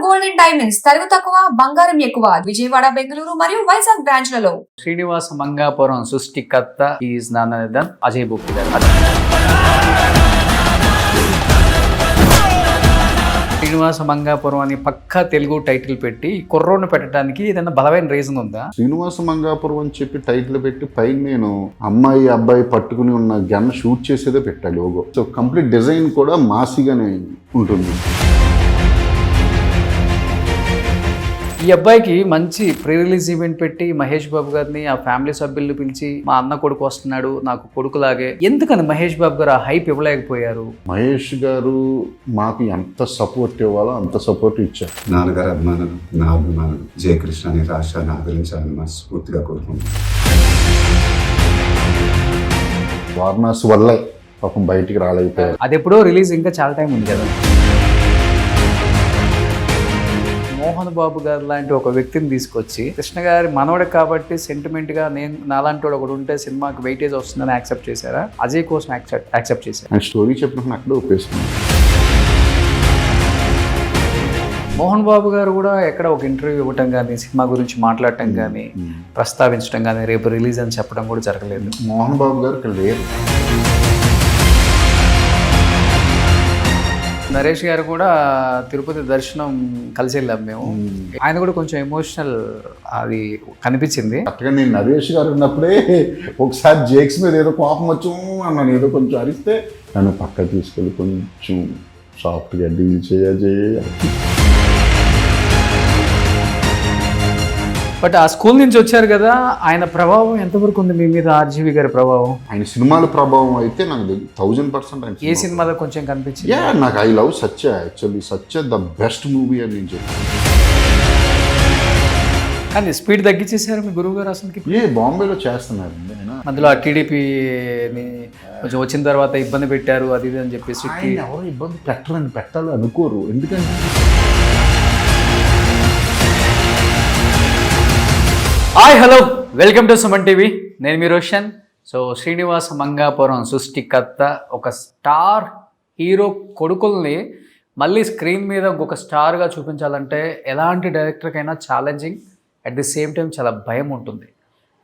Gold and diamonds తరుగు తక్కువ బంగారం ఎక్కువ విజయవాడ బెంగళూరు మరియు వైజాగ్ బ్రాంచ్లలో. శ్రీనివాస మంగాపురం సృష్టికర్త ఈజ్ నాన్న అజయ్ భూక్తి గారు. శ్రీనివాస మంగాపురం అని పక్కా తెలుగు టైటిల్ పెట్టి కుర్రోడ్ని పెట్టడానికి ఏదైనా బలమైన రీజన్ ఉందా? శ్రీనివాస మంగాపురం అని చెప్పి టైటిల్ పెట్టి పైన నేను అమ్మాయి అబ్బాయి పట్టుకుని ఉన్న గన్ షూట్ చేసేదే పెట్టాలి లోగో. సో కంప్లీట్ డిజైన్ కూడా మాసిగానే ఉంటుంది. ఈ అబ్బాయికి మంచి ప్రీ రిలీజ్ ఈవెంట్ పెట్టి మహేష్ బాబు గారిని ఆ ఫ్యామిలీ సభ్యులు పిలిచి మా అన్న కొడుకు వస్తున్నాడు నాకు కొడుకులాగే, ఎందుకని మహేష్ బాబు గారు ఆ హైప్ ఇవ్వలేకపోయారు? మహేష్ గారు మాకు ఎంత సపోర్ట్ ఇవ్వాలో అంత సపోర్ట్ ఇచ్చారు. నాన్నగారు అభిమానం, నా అభిమానం జయకృష్ణ అనే రాష్ట్రాన్ని ఆదరించాలని మనస్ఫూర్తిగా కోరుకుంటున్నాను. వారణాసి వల్లే పాపం బయటికి రాలేకపోయారు. అది ఎప్పుడో రిలీజ్, ఇంకా చాలా టైం ఉంది కదా. మోహన్ బాబు గారు లాంటి ఒక వ్యక్తిని తీసుకొచ్చి కృష్ణ గారి మనవడు కాబట్టి సెంటిమెంట్గా నేను నాలాంటి వాడు ఒకడు ఉంటే సినిమాకి వెయిటేజ్ వస్తుందని యాక్సెప్ట్ చేశారా? అజయ్ కోసం యాక్సెప్ట్ చేశారు. అండ్ స్టోరీ చెప్పినప్పుడు అక్కడే ఒప్పేసుకున్నాను. మోహన్ బాబు గారు కూడా ఎక్కడ ఒక ఇంటర్వ్యూ ఇవ్వటం కానీ సినిమా గురించి మాట్లాడటం కానీ ప్రస్తావించడం కానీ రేపు రిలీజ్ అని చెప్పడం కూడా జరగలేదు. మోహన్ బాబు గారు ఇక్కడ లేరు. నరేష్ గారు కూడా తిరుపతి దర్శనం కలిసి వెళ్ళాం మేము. ఆయన కూడా కొంచెం ఎమోషనల్ అది కనిపించింది. అక్కడ నేను నరేష్ గారు ఉన్నప్పుడే ఒకసారి జేక్స్ మీద ఏదో కోపం వచ్చు అన్నాను, ఏదో కొంచెం అరిస్తే నన్ను పక్క తీసుకెళ్ళి కొంచెం సాఫ్ట్గా డీల్ చేయాలి. బట్ ఆ స్కూల్ నుంచి వచ్చారు కదా, ఆయన ప్రభావం ఎంతవరకు ఉంది మీ మీద? ఆర్జీవి గారి ప్రభావం, ఆయన సినిమాల ప్రభావం అయితే నాకు 1000% ఏ సినిమాలో కొంచెం కనిపించింది? నాకు I love Satya, actually Satya the best movie అని నేను చెప్పాను. కానీ స్పీడ్ తగ్గించేశారు మీ గురువు గారు అసలుకి. బాంబేలో చేస్తున్నారు మధ్యలో ఆ టీడీపీని కొంచెం వచ్చిన తర్వాత ఇబ్బంది పెట్టారు అది ఇది అని చెప్పేసి. ఎవరు ఇబ్బంది పెట్టాలి అనుకోరు, ఎందుకంటే hi hello welcome to Suman TV, నేను మీ రోషన్. సో శ్రీనివాస మంగాపురం సృష్టికర్త ఒక స్టార్ హీరో కొడుకుల్ని మళ్ళీ స్క్రీన్ మీద ఇంకొక స్టార్గా చూపించాలంటే ఎలాంటి డైరెక్టర్కైనా challenging, at the same time చాలా భయం ఉంటుంది.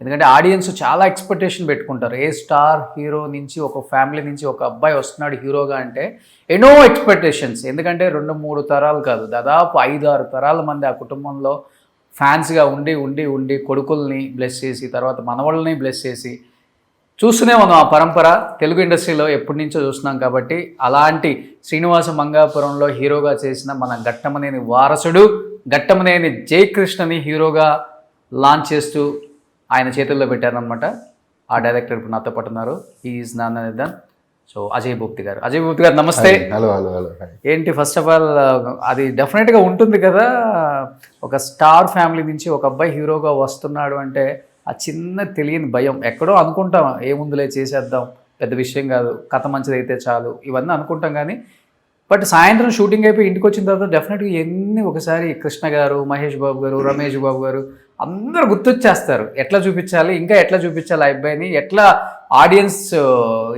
ఎందుకంటే ఆడియన్స్ చాలా ఎక్స్పెక్టేషన్ పెట్టుకుంటారు. ఏ స్టార్ హీరో నుంచి ఒక ఫ్యామిలీ నుంచి ఒక అబ్బాయి వస్తున్నాడు హీరోగా అంటే ఎన్నో ఎక్స్పెక్టేషన్స్. ఎందుకంటే 2-3 తరాలు కాదు, దాదాపు 5-6 తరాల మంది ఆ కుటుంబంలో ఫ్యాన్స్గా ఉండి ఉండి ఉండి కొడుకుల్ని బ్లెస్ చేసి తర్వాత మనవళ్ళని బ్లెస్ చేసి చూస్తూనే మనం ఆ పరంపర తెలుగు ఇండస్ట్రీలో ఎప్పటి నుంచో చూస్తున్నాం. కాబట్టి అలాంటి శ్రీనివాస మంగాపురంలో హీరోగా చేసిన మన ఘట్టమనేని వారసుడు ఘట్టమనేని జయకృష్ణని హీరోగా లాంచ్ చేస్తూ ఆయన చేతుల్లో పెట్టారనమాట. ఆ డైరెక్టర్ ఇప్పుడు నాతో పాటు ఉన్నారు. ఈజ్ నాన్న. సో అజయ్ భూక్తి గారు. అజయ్ భూక్తి గారు నమస్తే. హలో. ఏంటి ఫస్ట్ ఆఫ్ ఆల్ అది డెఫినెట్గా ఉంటుంది కదా, ఒక స్టార్ ఫ్యామిలీ నుంచి ఒక అబ్బాయి హీరోగా వస్తున్నాడు అంటే ఆ చిన్న తెలియని భయం. ఎక్కడో అనుకుంటాం ఏముందులే చేసేద్దాం, పెద్ద విషయం కాదు, కథ మంచిదైతే చాలు, ఇవన్నీ అనుకుంటాం. కానీ బట్ సాయంత్రం షూటింగ్ అయిపోయి ఇంటికి వచ్చిన తర్వాత డెఫినెట్గా ఎన్ని ఒకసారి కృష్ణ గారు, మహేష్ బాబు గారు, రమేష్ బాబు గారు అందరూ గుర్తొచ్చేస్తారు. ఎట్లా చూపించాలి, ఇంకా ఎట్లా చూపించాలి ఆ అబ్బాయిని, ఎట్లా ఆడియన్స్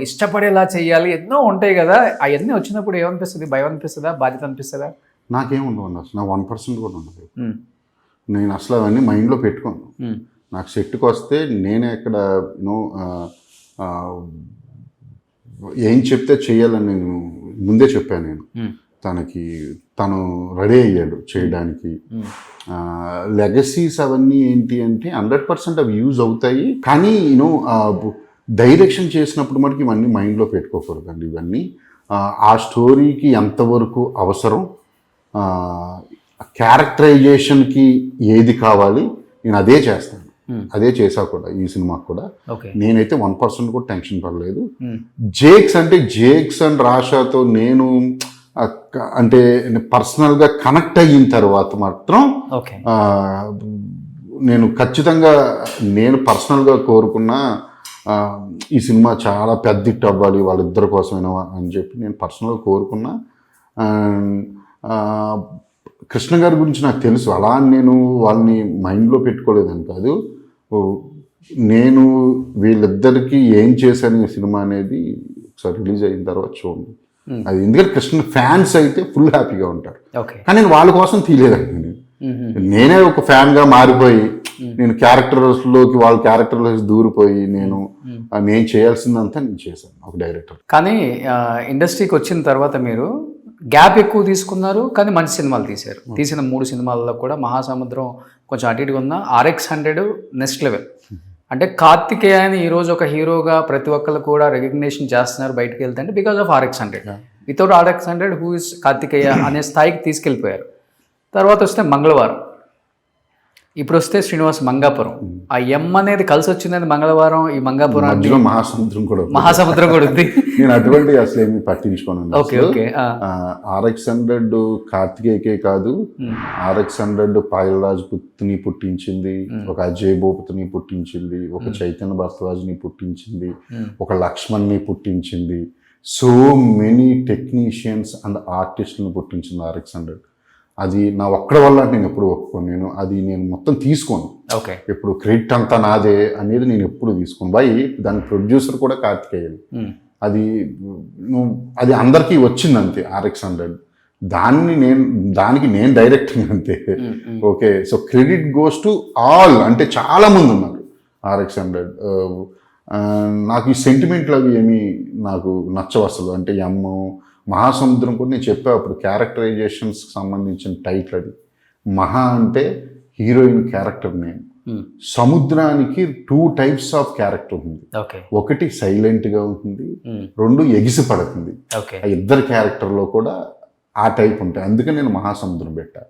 ఇష్టపడేలా చేయాలి, ఎన్నో ఉంటాయి కదా. అవన్నీ వచ్చినప్పుడు ఏమనిపిస్తుంది? భయం అనిపిస్తుందా, బాధ్యత అనిపిస్తుందా? నాకేముండవు అసలు, నా 1% కూడా ఉండదు. నేను అసలు అవన్నీ మైండ్లో పెట్టుకోను. నాకు సెట్కి వస్తే నేనే ఎక్కడ ఏం చెప్తే చెయ్యాలని నేను ముందే చెప్పాను. నేను తను రెడీ అయ్యాడు చేయడానికి. లెగసీస్ అవన్నీ ఏంటి అంటే 100% అవి యూజ్ అవుతాయి, కానీ డైరెక్షన్ చేసినప్పుడు మనకి ఇవన్నీ మైండ్లో పెట్టుకోకూడదండి. ఇవన్నీ ఆ స్టోరీకి ఎంతవరకు అవసరం, క్యారెక్టరైజేషన్కి ఏది కావాలి, నేను అదే చేస్తాను. అదే చేసా కూడా ఈ సినిమాకి కూడా. నేనైతే 1% కూడా టెన్షన్ పడలేదు. జేక్స్ అండ్ రాషాతో నేను అంటే పర్సనల్గా కనెక్ట్ అయిన తర్వాత మాత్రం నేను ఖచ్చితంగా నేను పర్సనల్గా కోరుకున్న ఈ సినిమా చాలా పెద్ద హిట్ అవ్వాలి వాళ్ళిద్దరి కోసమైనా అని చెప్పి నేను పర్సనల్గా కోరుకున్నా. కృష్ణ గారి గురించి నాకు తెలుసు, అలా నేను వాళ్ళని మైండ్లో పెట్టుకోలేదని కాదు. వీళ్ళిద్దరికీ ఏం చేశాను ఈ సినిమా అనేది ఒకసారి రిలీజ్ అయిన తర్వాత చూడండి. అది ఎందుకంటే కృష్ణ ఫ్యాన్స్ అయితే ఫుల్ హ్యాపీగా ఉంటారు. ఓకే. కానీ నేను వాళ్ళ కోసం తీయలేదండి. నేనే ఒక ఫ్యాన్గా మారిపోయి నేను క్యారెక్టర్స్లోకి వాళ్ళ క్యారెక్టర్లోకి దూరిపోయి నేను చేయాల్సిందంతా నేను చేశాను ఒక డైరెక్టర్. కానీ ఇండస్ట్రీకి వచ్చిన తర్వాత మీరు గ్యాప్ ఎక్కువ తీసుకున్నారు, కానీ మంచి సినిమాలు తీశారు. తీసిన 3 సినిమాల్లో కూడా మహాసముద్రం కొంచెం అటు ఇటుగా ఉన్న, RX100 నెక్స్ట్ లెవెల్. అంటే కార్తికేయని ఈరోజు ఒక హీరోగా ప్రతి ఒక్కరు కూడా రికగ్నేషన్ చేస్తున్నారు బయటకు వెళ్తే because of RX100. Without RX100 who is Karthikeya అనే స్థాయికి తీసుకెళ్ళిపోయారు. తర్వాత వస్తే మంగళవారం, ఇప్పుడు వస్తే శ్రీనివాస్ మంగాపురం. ఆ ఎం అనేది కలిసి వచ్చింది మంగళవారం. ఈ మంగాపురం మధ్యలో మహాసముద్రం కూడా ఉంది. నేను అటువంటి అసలు ఏమి పట్టించుకోను. Okay okay. RX100 కార్తికేయకే కాదు, RX100 పాయల్ రాజ్పుత్ని పుట్టించింది, ఒక అజయ్ భూపతిని పుట్టించింది, ఒక చైతన్య భరద్వాజ్ని పుట్టించింది, ఒక లక్ష్మణ్ని పుట్టించింది. సో మెనీ టెక్నీషియన్స్ అండ్ ఆర్టిస్టులను పుట్టించింది RX100. అది నా ఒక్కడి వల్ల నేను ఎప్పుడు ఒప్పుకోను. నేను మొత్తం తీసుకోను. ఓకే. ఇప్పుడు క్రెడిట్ అంతా నాదే అనేది నేను ఎప్పుడు తీసుకోను. దాని ప్రొడ్యూసర్ కూడా కార్తికేయన్. అది అందరికీ వచ్చింది అంతే. RX100 దానికి నేను డైరెక్టింగ్ అంతే. Okay. So credit goes to all, అంటే చాలా మంది ఉన్నారు RX100. నాకు ఈ సెంటిమెంట్లు అవి ఏమీ నాకు నచ్చవు అసలు. అంటే మహాసముద్రం కూడా నేను చెప్పా అప్పుడు, క్యారెక్టరైజేషన్స్కి సంబంధించిన టైటిల్ అది. మహా అంటే హీరోయిన్ క్యారెక్టర్ నేమ్. సముద్రానికి 2 types ఆఫ్ క్యారెక్టర్ ఉంది. ఒకటి సైలెంట్గా ఉంటుంది, 2 ఎగిసి పడుతుంది. ఆ ఇద్దరు క్యారెక్టర్లో కూడా ఆ టైప్ ఉంటాయి. అందుకే నేను మహాసముద్రం పెట్టా.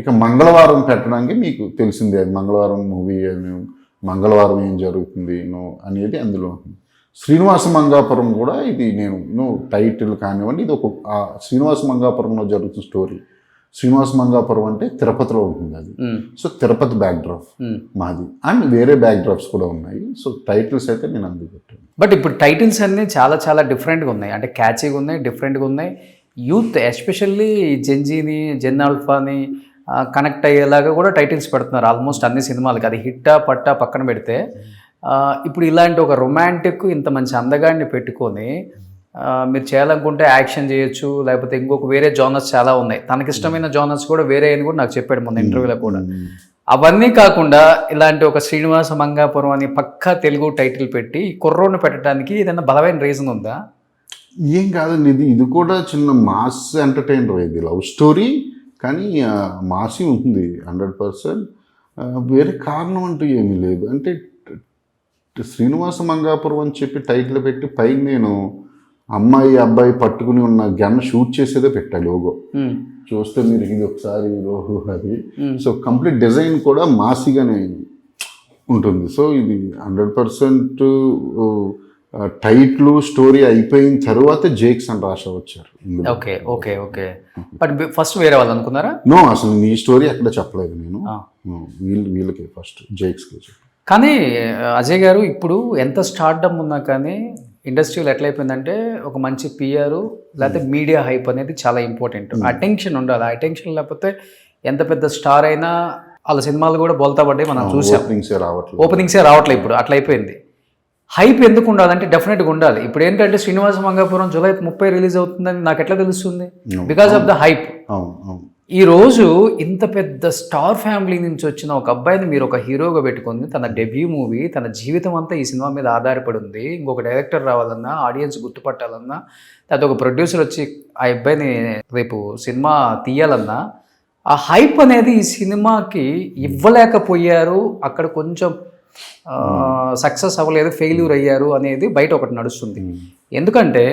ఇక మంగళవారం పెట్టడానికి మీకు తెలిసిందే, అది మంగళవారం మూవీ, మంగళవారం ఏం జరుగుతుంది అనేది అందులో ఉంటుంది. శ్రీనివాస మంగాపురం కూడా ఇది నేను టైటిల్ కానివ్వండి, ఇది ఒక శ్రీనివాస మంగాపురంలో జరుగుతున్న స్టోరీ. శ్రీనివాస మంగాపురం అంటే తిరుపతిలో ఉంటుంది అది. సో తిరుపతి బ్యాక్డ్రాప్ మాది, అండ్ వేరే బ్యాక్డ్రాప్స్ కూడా ఉన్నాయి. సో టైటిల్స్ అయితే నేను అందుకు పెట్టాను. బట్ ఇప్పుడు టైటిల్స్ అన్నీ చాలా చాలా డిఫరెంట్గా ఉన్నాయి, అంటే క్యాచీగా ఉన్నాయి, డిఫరెంట్గా ఉన్నాయి. యూత్ ఎస్పెషల్లీ జెన్ ఆల్ఫాని కనెక్ట్ అయ్యేలాగా కూడా టైటిల్స్ పెడుతున్నారు ఆల్మోస్ట్ అన్ని సినిమాలకి. అది హిట్టా పట్టా పక్కన పెడితే ఇప్పుడు ఇలాంటి ఒక రొమాంటిక్ ఇంత మంచి అందగాడిని పెట్టుకొని మీరు చేయాలనుకుంటే యాక్షన్ చేయొచ్చు, లేకపోతే ఇంకొక వేరే జోనర్స్ చాలా ఉన్నాయి. తనకిష్టమైన జోనర్స్ కూడా వేరే అని కూడా నాకు చెప్పాడు మొన్న ఇంటర్వ్యూలో కూడా. అవన్నీ కాకుండా ఇలాంటి ఒక శ్రీనివాస మంగాపురం అని పక్కా తెలుగు టైటిల్ పెట్టి కుర్రోడ్ని పెట్టడానికి ఏదైనా బలమైన రీజన్ ఉందా? ఏం కాదండి, ఇది కూడా చిన్న మాస్ ఎంటర్టైనర్. ఇది లవ్ స్టోరీ కానీ మాసి ఉంటుంది 100%. వేరే కారణం అంటూ ఏమీ లేదు. అంటే శ్రీనివాస మంగాపురం అని చెప్పి టైటిల్ పెట్టి పైన నేను అమ్మాయి అబ్బాయి పట్టుకుని ఉన్న గన్ షూట్ చేసేదే పెట్టా లోగో. చూస్తే మీరు ఇది ఒకసారి లోగో అది. సో కంప్లీట్ డిజైన్ కూడా మాసిగానే ఉంటుంది. సో ఇది 100% టైటిల్ స్టోరీ అయిపోయిన తర్వాత జేక్స్ అండ్ రాషా వచ్చారు. Okay okay okay. But first వేరే వాళ్ళు అనుకున్నారా? నో, అసలు నీ స్టోరీ ఎక్కడ చెప్పలేదు నేను. వీళ్ళకి ఫస్ట్ జేక్స్కి చెప్పాను. కానీ అజయ్ గారు ఇప్పుడు ఎంత స్టార్డమ్ ఉన్నా కానీ ఇండస్ట్రీలో ఎట్లయిపోయిందంటే ఒక మంచి పిఆర్ లేకపోతే మీడియా హైప్ అనేది చాలా ఇంపార్టెంట్. అటెన్షన్ ఉండాలి. ఆ అటెన్షన్ లేకపోతే ఎంత పెద్ద స్టార్ అయినా వాళ్ళ సినిమాలు కూడా బోల్తా పడ్డాయి, మనం చూసాం. ఓపెనింగ్సే రావట్లేదు ఇప్పుడు, అట్లా అయిపోయింది. హైప్ ఎందుకు ఉండాలంటే డెఫినెట్గా ఉండాలి. ఇప్పుడు ఏంటంటే శ్రీనివాస మంగాపురం జూలై 30 రిలీజ్ అవుతుందని నాకు ఎట్లా తెలుస్తుంది? Because of the hype. ఈరోజు ఇంత పెద్ద స్టార్ ఫ్యామిలీ నుంచి వచ్చిన ఒక అబ్బాయిని మీరు ఒక హీరోగా పెట్టుకుంది, తన డెబ్యూ మూవీ, తన జీవితం అంతా ఈ సినిమా మీద ఆధారపడి ఉంది. ఇంకొక డైరెక్టర్ రావాలన్నా, ఆడియన్స్ గుర్తుపట్టాలన్నా, లేకపోతే ఒక ప్రొడ్యూసర్ వచ్చి ఆ అబ్బాయిని రేపు సినిమా తీయాలన్నా, ఆ హైప్ అనేది ఈ సినిమాకి ఇవ్వలేకపోయారు. అక్కడ కొంచెం సక్సెస్ అవ్వలేదు, ఫెయిల్యూర్ అయ్యారు అనేది బయట ఒకటి నడుస్తుంది. ఎందుకంటే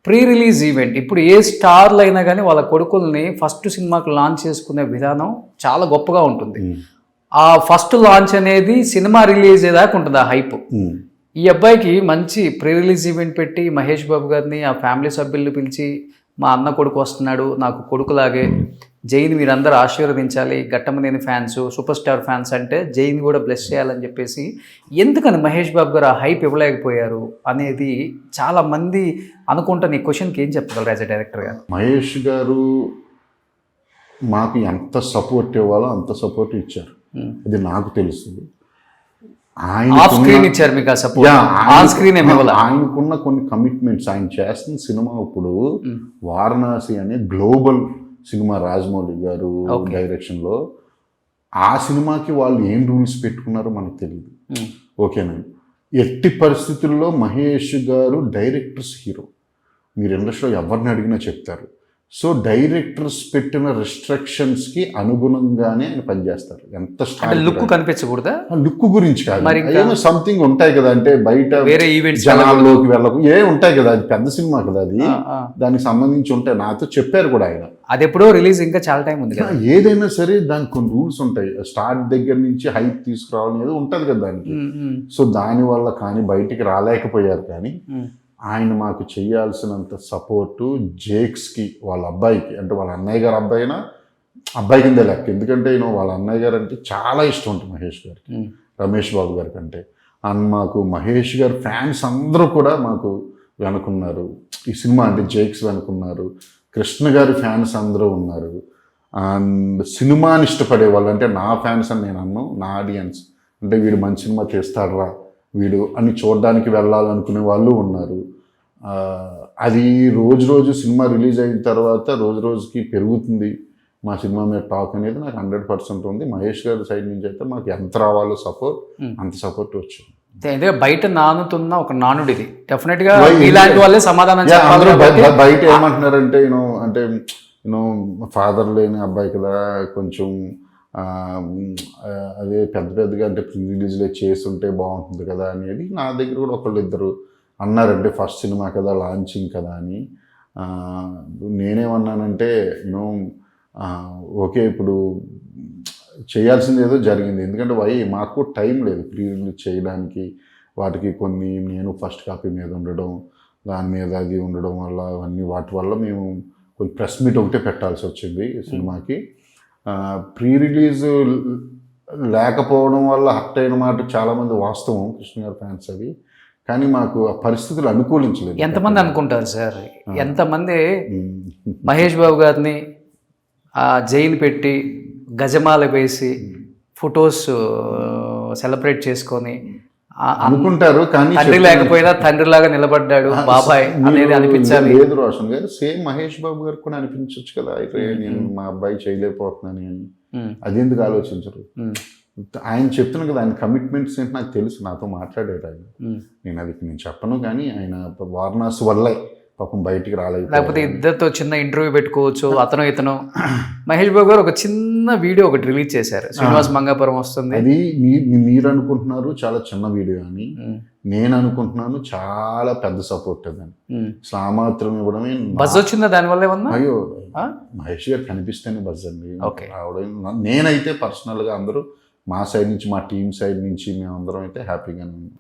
ప్రీ రిలీజ్ ఈవెంట్, ఇప్పుడు ఏ స్టార్లు అయినా కానీ వాళ్ళ కొడుకుల్ని ఫస్ట్ సినిమాకు లాంచ్ చేసుకునే విధానం చాలా గొప్పగా ఉంటుంది. ఆ ఫస్ట్ లాంచ్ అనేది సినిమా రిలీజ్ అయ్యేదాకా ఉంటుంది ఆ హైప్. ఈ అబ్బాయికి మంచి ప్రీ రిలీజ్ ఈవెంట్ పెట్టి మహేష్ బాబు గారిని ఆ ఫ్యామిలీ సభ్యుల్ని పిలిచి, మా అన్న కొడుకు వస్తున్నాడు, నాకు కొడుకులాగే జైని మీరందరూ ఆశీర్వదించాలి, Ghattamaneni fans, super star fans అంటే జైని కూడా బ్లెస్ చేయాలని చెప్పేసి, ఎందుకని మహేష్ బాబు గారు ఆ హైప్ ఇవ్వలేకపోయారు అనేది చాలా మంది అనుకుంటా. నీ క్వశ్చన్కి ఏం చెప్పగలరు యాజ్ ఎ డైరెక్టర్గా? మహేష్ గారు మాకు ఎంత సపోర్ట్ ఇవ్వాలో అంత సపోర్ట్ ఇచ్చారు, అది నాకు తెలుస్తుంది. ఆఫ్ స్క్రీన్ ఇచ్చారు మీకు ఆ సపోర్ట్, ఆన్ స్క్రీన్ ఏమి ఇవ్వాలి. ఆయనకున్న కొన్ని కమిట్మెంట్స్, ఆయన చేస్తున్న సినిమా ఇప్పుడు వారణాసి అనే గ్లోబల్ సినిమా రాజమౌళి గారు డైరెక్షన్ లో, ఆ సినిమాకి వాళ్ళు ఏం రూల్స్ పెట్టుకున్నారో మనకు తెలియదు. ఓకేనా, ఎట్టి పరిస్థితుల్లో మహేష్ గారు డైరెక్టర్స్ హీరో, మీరు ఇండస్ట్రీలో ఎవరిని అడిగినా చెప్తారు. సో డైరెక్టర్స్ పెట్టిన రిస్ట్రిక్షన్స్ కి అనుగుణంగానే ఆయన పనిచేస్తారు. ఎంత లుక్ కనిపించకూడదా? లుక్ గురించి కాదు, సంథింగ్ ఉంటాయి కదా, అంటే బయట వేరే ఈవెంట్స్ జనాల్లోకి వెళ్ళకు ఏ ఉంటాయి కదా, అది పెద్ద సినిమా కదా, అది దానికి సంబంధించి ఉంటాయి. నాతో చెప్పారు కూడా ఆయన, అది ఎప్పుడో రిలీజ్, ఇంకా చాలా టైం ఉంది కదా. ఏదైనా సరే దానికి కొన్ని రూల్స్ ఉంటాయి. స్టార్ట్ దగ్గర నుంచి హైప్ తీసుకురావాలనేది ఉంటది కదా దానికి. సో దానివల్ల కానీ బయటికి రాలేకపోయారు. కానీ ఆయన మాకు చేయాల్సినంత సపోర్టు జేక్స్కి, వాళ్ళ అబ్బాయికి, అంటే వాళ్ళ అన్నయ్య గారు అబ్బాయి కింద లెక్క. ఎందుకంటే వాళ్ళ అన్నయ్య గారు అంటే చాలా ఇష్టం ఉంటుంది మహేష్ గారికి, రమేష్ బాబు గారి కంటే. అండ్ మాకు మహేష్ గారు ఫ్యాన్స్ అందరూ కూడా మాకు వెనుకున్నారు. ఈ సినిమా అంటే జేక్స్ వెనుకున్నారు, కృష్ణ గారి ఫ్యాన్స్ అందరూ ఉన్నారు. అండ్ సినిమాని ఇష్టపడే వాళ్ళు, అంటే నా ఫ్యాన్స్ అని నేను అన్నాను, నా ఆడియన్స్ అంటే వీడు మంచి సినిమా చేస్తాడరా వీడు అని చూడడానికి వెళ్ళాలనుకునే వాళ్ళు ఉన్నారు. అది రోజు సినిమా రిలీజ్ అయిన తర్వాత రోజుకి పెరుగుతుంది మా సినిమా మీద టాక్ అనేది. నాకు 100% ఉంది. మహేష్ గారి సైడ్ నుంచి అయితే మాకు ఎంత రావాలో సపోర్ట్, అంత సపోర్ట్ వచ్చింది. బయట నానుతున్న ఒక నానుడు ఇది, డెఫినెట్ గా ఇలాంటి వాళ్ళే సమాధానం చెప్పాలి. బయట ఏమంటున్నారంటే అంటే ఫాదర్ లేని అబ్బాయి కదా, కొంచెం అదే పెద్దగా అంటే ప్రీ రిలీజ్లో చేస్తుంటే బాగుంటుంది కదా అనేది నా దగ్గర కూడా ఒకళ్ళు ఇద్దరు అన్నారంటే, ఫస్ట్ సినిమా కదా, లాంచింగ్ కదా అని. నేనేమన్నానంటే ఓకే, ఇప్పుడు చేయాల్సింది ఏదో జరిగింది. ఎందుకంటే మాకు టైం లేదు ప్రీ రిలీజ్ చేయడానికి. వాటికి కొన్ని నేను ఫస్ట్ కాపీ మీద ఉండడం, దాని మీద అది ఉండడం వల్ల వాటి వల్ల మేము కొంచెం ప్రెస్ మీట్ ఒకటే పెట్టాల్సి వచ్చింది సినిమాకి. ప్రీ రిలీజ్ లేకపోవడం వల్ల హర్ట్ అయిన మాట చాలామంది వాస్తవం, కృష్ణ గారి ఫ్యాన్స్ అది. కానీ మాకు ఆ పరిస్థితులు అనుకూలించలేదు. ఎంతమంది అనుకుంటారు సార్, ఎంతమంది మహేష్ బాబు గారిని జైలు పెట్టి గజమాల వేసి ఫొటోస్ సెలబ్రేట్ చేసుకొని అనుకుంటారు, కానీ తండ్రి లేకపోయినా తండ్రిలాగా నిలబడ్డాడు బాబాయ్ అనేది అనిపించాలి. లేదు రోషన్ గారు, సేమ్ మహేష్ బాబు గారు కూడా అనిపించవచ్చు కదా, అయితే నేను మా అబ్బాయి చేయలేకపోతున్నాను అని. అది ఎందుకు ఆలోచించరు? ఆయన చెప్తున్నాను కదా, ఆయన కమిట్మెంట్స్ ఏంటి నాకు తెలుసు, నాతో మాట్లాడారు ఆయన. నేను చెప్పను, కానీ ఆయన వారణాసి వల్లే పాపం బయటికి రాలేదు. లేకపోతే ఇద్దరితో చిన్న ఇంటర్వ్యూ పెట్టుకోవచ్చు. ఇతను మహేష్ బాబు గారు ఒక చిన్న వీడియో ఒకటి రిలీజ్ చేశారు, శ్రీనివాస్ మంగాపురం వస్తుంది. అది మీరు అనుకుంటున్నారు చాలా చిన్న వీడియో అని, నేను అనుకుంటున్నాను చాలా పెద్ద సపోర్ట్ అని. సామాత్రం ఇవ్వడమే బజ్ వచ్చిందా దానివల్ల ఏమన్నా? అయ్యో, మహేష్ గారు కనిపిస్తేనే బజ్ అండి రావడం. నేనైతే పర్సనల్గా అందరూ మా సైడ్ నుంచి, మా టీం సైడ్ నుంచి మేమందరం అయితే హ్యాపీగానే ఉన్నాం.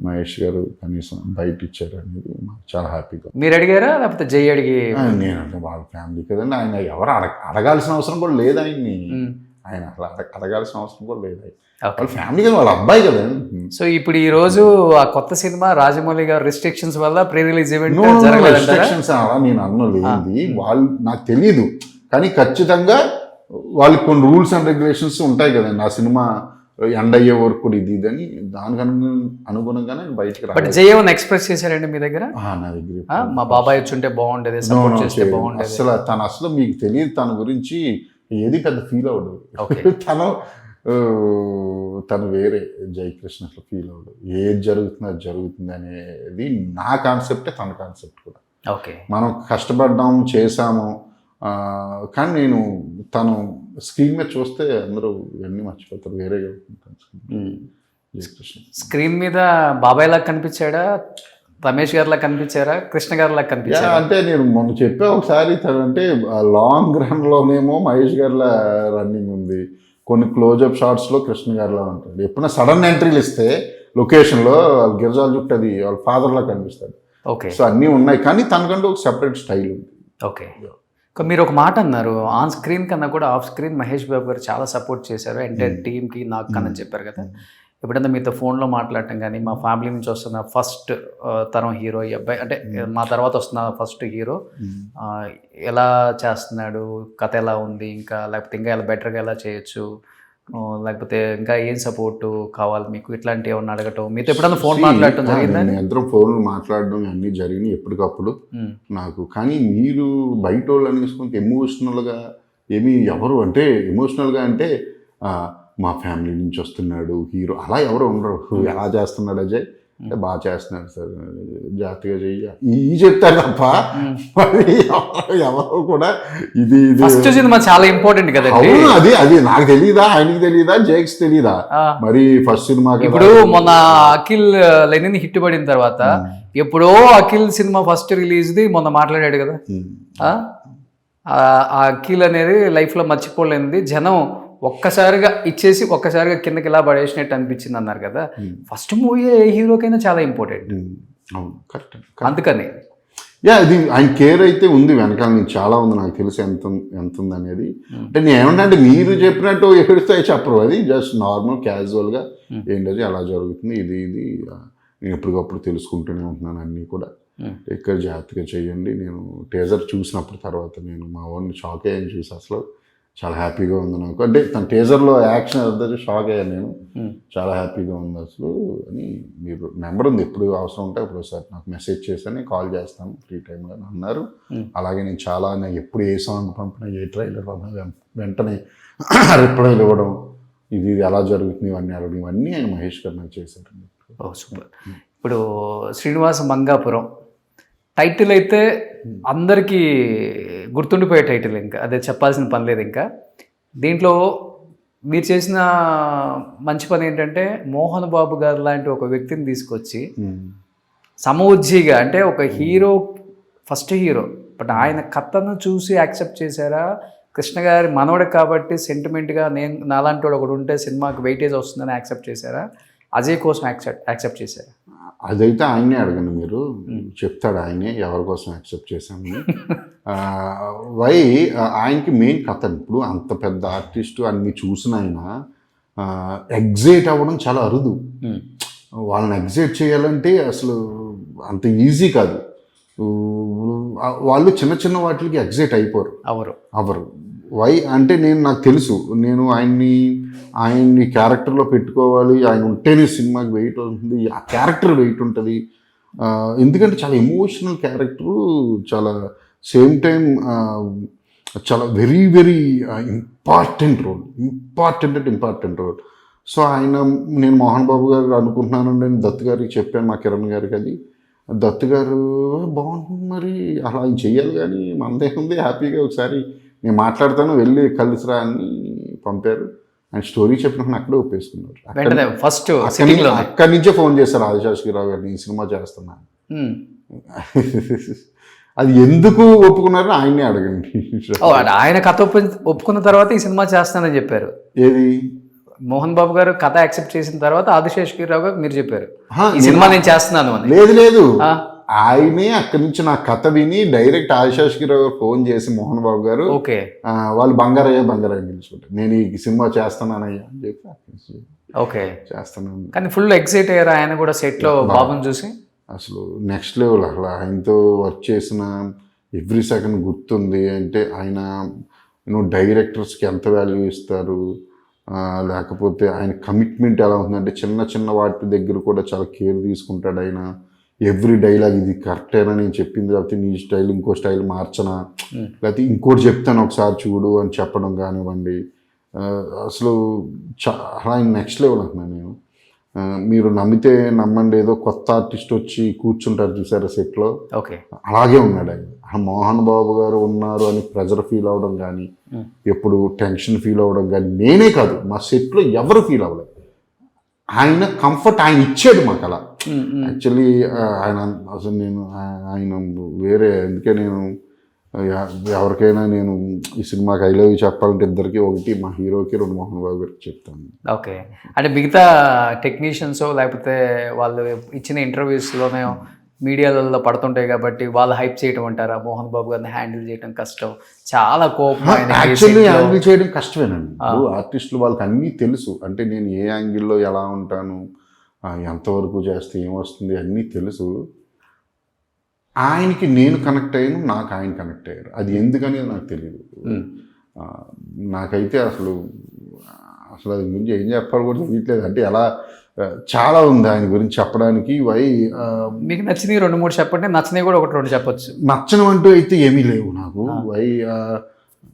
మహేష్ గారు కనీసం బయట ఇచ్చారు అనేది చాలా హ్యాపీగా. మీరు అడిగారా లేకపోతే జై అడిగి? నేనంటే వాళ్ళ ఫ్యామిలీ కదండి, ఆయన ఎవరు అడగాల్సిన అవసరం కూడా లేదు ఆయన్ని. ఆయన అట్లా అడగాల్సిన అవసరం కూడా లేదు. వాళ్ళ ఫ్యామిలీ కదా, వాళ్ళ అబ్బాయి కదా. సో ఇప్పుడు ఈ రోజు ఆ కొత్త సినిమా రాజమౌళి గారు రిస్ట్రిక్షన్స్ వల్ల ప్రీ రిలీజ్ ఈవెంట్ రిస్ట్రిక్షన్స్ అలా నేను అన్నలేంది, వాళ్ళు నాకు తెలియదు. కానీ ఖచ్చితంగా వాళ్ళకి కొన్ని రూల్స్ అండ్ రెగ్యులేషన్స్ ఉంటాయి కదండి. ఆ సినిమా ఎండ్ అయ్యే వరకు కూడా ఇది అని, దానికి అనుగుణంగానే బయటకు రావాలి. జయవన్ ఎక్స్ప్రెస్ చేశారండి మీ దగ్గర? నా దగ్గర మా బాబాయ్ వచ్చుంటే బాగుండేది, సపోర్ట్ చేస్తే బాగుండేది. అసలు మీకు తెలియదు, తన గురించి ఏది పెద్ద ఫీల్ అవ్వడు. తను వేరే జయకృష్ణ అసలు ఫీల్ అవ్వడు. ఏది జరుగుతుంది అది జరుగుతుంది అనేది నా కాన్సెప్టే తన కాన్సెప్ట్ కూడా. మనం కష్టపడ్డాము, చేసాము. కానీ తను స్క్రీన్ మీద చూస్తే అందరూ ఇవన్నీ మర్చిపోతారు, వేరేగా స్క్రీన్ మీద బాబాయ్ లాగా కనిపించాడా, రమేష్ గారిలా కనిపించారా, కృష్ణ గారిలా కనిపించారా? అంటే నేను మొన్న చెప్పా ఒకసారి, అంటే లాంగ్ రన్లోనేమో మహేష్ గారిలా రన్నింగ్ ఉంది, కొన్ని క్లోజ్అప్ షాట్స్లో కృష్ణ గారిలా ఉంటాడు. ఎప్పుడైనా సడన్ ఎంట్రీలు ఇస్తే లొకేషన్లో వాళ్ళ గిరిజాల చుట్టూ అది వాళ్ళ ఫాదర్లా కనిపిస్తాడు. సో అన్నీ ఉన్నాయి, కానీ తనకంటూ ఒక సెపరేట్ స్టైల్ ఉంది. మీరు ఒక మాట అన్నారు, ఆన్ స్క్రీన్ కన్నా కూడా ఆఫ్ స్క్రీన్ మహేష్ బాబు గారు చాలా సపోర్ట్ చేశారు ఎంటైర్ టీమ్కి, నాకు కన్నా చెప్పారు కదా. ఎప్పుడైనా మీతో ఫోన్లో మాట్లాడటం కానీ, మా ఫ్యామిలీ నుంచి వస్తున్న ఫస్ట్ తరం హీరో ఈ అబ్బాయి, అంటే మా తర్వాత వస్తున్న ఫస్ట్ హీరో ఎలా చేస్తున్నాడు, కథ ఎలా ఉంది, ఇంకా లేకపోతే ఇంకా ఎలా బెటర్గా ఎలా చేయొచ్చు, లేకపోతే ఇంకా ఏం సపోర్ట్ కావాలి మీకు, ఇట్లాంటి ఏమన్నా అడగటం, మీతో ఎప్పుడన్నా ఫోన్ మాట్లాడటం జరిగిందా? ఇద్దరం ఫోన్లు మాట్లాడడం అన్నీ జరిగినాయి ఎప్పటికప్పుడు నాకు. కానీ మీరు బయట వాళ్ళు అనేసుకుంటే ఎమోషనల్గా ఎవరు అంటే ఎమోషనల్గా అంటే మా ఫ్యామిలీ నుంచి వస్తున్నాడు హీరో అలా ఎవరు ఉండరు. ఎలా చేస్తున్నాడు అజయ్ అంటే బాగా చేస్తున్నాడు సార్, జాగ్రత్తగా చెయ్యి ఈ చెప్తారు తప్ప ఎవరు కూడా ఇది ఫస్ట్ సినిమా చాలా ఇంపార్టెంట్ కదా. అది నాకు తెలియదా, ఆయనకి తెలియదా, జేక్స్ తెలియదా మరి ఫస్ట్ సినిమా. ఇప్పుడు మొన్న అఖిల్ లెనిన్ హిట్ పడిన తర్వాత ఎప్పుడో అఖిల్ సినిమా ఫస్ట్ రిలీజ్ది మొన్న మాట్లాడాడు కదా. ఆ అఖిల్ అనేది లైఫ్లో మర్చిపోలేనిది, జనం ఒక్కసారిగా ఇచ్చేసి ఒక్కసారిగా కిందకి ఇలా పడేసినట్టు అనిపించింది అన్నారు కదా. ఫస్ట్ మూవీ ఏ హీరోకైనా చాలా ఇంపార్టెంట్. అవును, కరెక్ట్. అందుకని ఇది ఆయన కేర్ అయితే ఉంది వెనకాల నుంచి చాలా ఉంది, నాకు తెలిసి ఎంత ఉంది అనేది. అంటే నేను ఏమంటే మీరు చెప్పినట్టు ఎక్కడితో చెప్పరు, అది జస్ట్ నార్మల్ క్యాజువల్గా ఏంటది అలా జరుగుతుంది, ఇది నేను ఎప్పటికప్పుడు తెలుసుకుంటూనే ఉంటున్నాను అన్నీ కూడా. ఎక్కడ జాగ్రత్తగా చేయండి. నేను టీజర్ చూసినప్పుడు తర్వాత నేను మా ఓన్ని షాక్ అయ్యాను చూసి, అసలు చాలా హ్యాపీగా ఉంది నాకు. అంటే తన టీజర్లో యాక్షన్ అర్థం షాక్ అయ్యాను నేను, చాలా హ్యాపీగా ఉంది అసలు అని. మీరు నెంబర్ ఉంది, ఎప్పుడు అవసరం ఉంటే అప్పుడు ఒకసారి నాకు మెసేజ్ చేశాను, కాల్ చేస్తాను ఫ్రీ టైంలో అన్నారు. అలాగే నేను చాలా ఎప్పుడు ఏ సాంగ్ పంపినా ఏ ట్రైలర్ పంపినా వెంటనే రిప్లైలు ఇవ్వడం, ఇది ఎలా జరుగుతుంది ఇవన్నీ అడగడం, ఇవన్నీ ఆయన మహేష్ గారు నాకు చేశారు. సూపర్. ఇప్పుడు శ్రీనివాస మంగాపురం టైటిల్ అయితే అందరికీ గుర్తుండిపోయే టైటిల్, ఇంకా అదే చెప్పాల్సిన పని లేదు. ఇంకా దీంట్లో మీరు చేసిన మంచి పని ఏంటంటే మోహన్ బాబు గారు లాంటి ఒక వ్యక్తిని తీసుకొచ్చి సమవుజ్జిగా, అంటే ఒక హీరో ఫస్ట్ హీరో బట్ ఆయన కథను చూసి యాక్సెప్ట్ చేశారా? కృష్ణ గారి మనవడు కాబట్టి సెంటిమెంట్గా నేను నాలాంటి వాడు ఒకడు ఉంటే సినిమాకి వెయిటేజ్ వస్తుందని యాక్సెప్ట్ చేశారా? అజయ్ కోసం యాక్సెప్ట్ చేశారా? అదైతే ఆయనే అడగండి, మీరు చెప్తాడు ఆయనే ఎవరి కోసం యాక్సెప్ట్ చేశామని. ఆయనకి మెయిన్ కథ. ఇప్పుడు అంత పెద్ద ఆర్టిస్టు అన్ని చూసిన ఆయన ఎగ్జైట్ అవ్వడం చాలా అరుదు. వాళ్ళని ఎగ్జైట్ చేయాలంటే అసలు అంత ఈజీ కాదు. వాళ్ళు చిన్న చిన్న వాటికి ఎగ్జైట్ అయిపోరు, అవరు. అంటే నాకు తెలుసు, నేను ఆయన్ని క్యారెక్టర్లో పెట్టుకోవాలి, ఆయన ఉంటేనే సినిమాకి వెయిట్ ఉంటుంది, ఆ క్యారెక్టర్ వెయిట్ ఉంటుంది. ఎందుకంటే చాలా ఎమోషనల్ క్యారెక్టరు, చాలా సేమ్ టైం చాలా very very important role. So నేను మోహన్ బాబు గారు అనుకుంటున్నానండి, నేను దత్తు గారికి చెప్పాను, మా కిరణ్ గారికి. అది దత్తు గారు బాగుంటుంది మరి అలా ఆయన చెయ్యాలి, కానీ మనదే ఉంది, హ్యాపీగా ఒకసారి నేను మాట్లాడతాను వెళ్ళి కలిసిరా అని పంపారు. ఆయన స్టోరీ చెప్పినప్పుడు అక్కడే ఒప్పేసుకున్నారు. అక్కడి నుంచే ఫోన్ చేశారు ఆదిశాస్త్రిరావు గారిని, ఈ సినిమా చేస్తున్నాను. అది ఎందుకు ఒప్పుకున్నారో ఆయన్నే అడగండి. ఆయన కథ ఒప్పుకున్న తర్వాత ఈ సినిమా చేస్తానని చెప్పారు. ఏది మోహన్ బాబు గారు కథ యాక్సెప్ట్ చేసిన తర్వాత ఆదిశేషగిరిరావు గారు మీరు చెప్పారు ఈ సినిమా నేను చేస్తున్నాను అని. లేదు, ఆయనే అక్కడి నుంచి నా కథ విని డైరెక్ట్ ఆదిశేషగిరిరావు గారు ఫోన్ చేసి మోహన్ బాబు గారు వాళ్ళు బంగారయ్య పిలుచుకుంటారు, నేను ఈ సినిమా చేస్తున్నానయ్యా అని చెప్పి చేస్తున్నాను. కానీ ఫుల్ ఎక్సైట్ అయ్యారు ఆయన కూడా సెట్ లో బాబుని చూసి. అసలు నెక్స్ట్ లెవెల్. అసలు ఆయనతో వర్క్ చేసిన ఎవ్రీ సెకండ్ గుర్తుంది. అంటే ఆయన డైరెక్టర్స్కి ఎంత వాల్యూ ఇస్తారు, లేకపోతే ఆయన కమిట్మెంట్ ఎలా ఉంటుందంటే చిన్న చిన్న వాటి దగ్గర కూడా చాలా కేర్ తీసుకుంటాడు ఆయన. ఎవ్రీ డైలాగ్ ఇది కరెక్టేనా నేను చెప్పింది, లేకపోతే నీ స్టైల్ ఇంకో స్టైల్ మార్చనా, లేకపోతే ఇంకోటి చెప్తాను ఒకసారి చూడు అని చెప్పడం కానివ్వండి. అసలు అలా నెక్స్ట్ లెవెల్ అంటున్నాను నేను. మీరు నమ్మితే నమ్మండి, ఏదో కొత్త ఆర్టిస్ట్ వచ్చి కూర్చుంటారు చూసారా సెట్లో, అలాగే ఉన్నాడు ఆయన. మోహన్ బాబు గారు ఉన్నారు అని ప్రెజర్ ఫీల్ అవ్వడం కానీ, ఎప్పుడు టెన్షన్ ఫీల్ అవ్వడం కానీ నేనే కాదు, మా సెట్లో ఎవరు ఫీల్ అవ్వలేదు. ఆయన కంఫర్ట్ ఆయన ఇచ్చాడు మాకు అలా. యాక్చువల్లీ ఆయన వేరే, అందుకే నేను ఎవరికైనా నేను ఈ సినిమాకి ఐ లవ్ యూ చెప్పాలంటే ఇద్దరికి, ఒకటి మా హీరోకి, రెండు మోహన్ బాబు గారికి చెప్తాను. ఓకే, అంటే మిగతా టెక్నీషియన్స్ లేకపోతే వాళ్ళు ఇచ్చిన ఇంటర్వ్యూస్లోనే మీడియాలలో పడుతుంటాయి కాబట్టి వాళ్ళు హైప్ చేయడం అంటారా? మోహన్ బాబు గారిని హ్యాండిల్ చేయడం కష్టం, చాలా కోపం. యాక్చువల్లీ హ్యాండిల్ చేయడం కష్టమేనండి. ఆర్టిస్టులు వాళ్ళకి అన్నీ తెలుసు, అంటే నేను ఏ యాంగిల్లో ఎలా ఉంటాను, ఎంతవరకు చేస్తే ఏమొస్తుంది అన్నీ తెలుసు. ఆయనకి నేను కనెక్ట్ అయ్యాను, నాకు ఆయన కనెక్ట్ అయ్యారు. అది ఎందుకనేది నాకు తెలియదు. నాకైతే అసలు అసలు అది గురించి ఏం చెప్పాలి కూడా తెలియట్లేదు. అంటే ఎలా చాలా ఉంది ఆయన గురించి చెప్పడానికి. మీకు నచ్చినవి 2-3 చెప్పండి, నచ్చినవి కూడా 1-2 చెప్పొచ్చు. నచ్చడం అంటూ అయితే ఏమీ లేవు నాకు.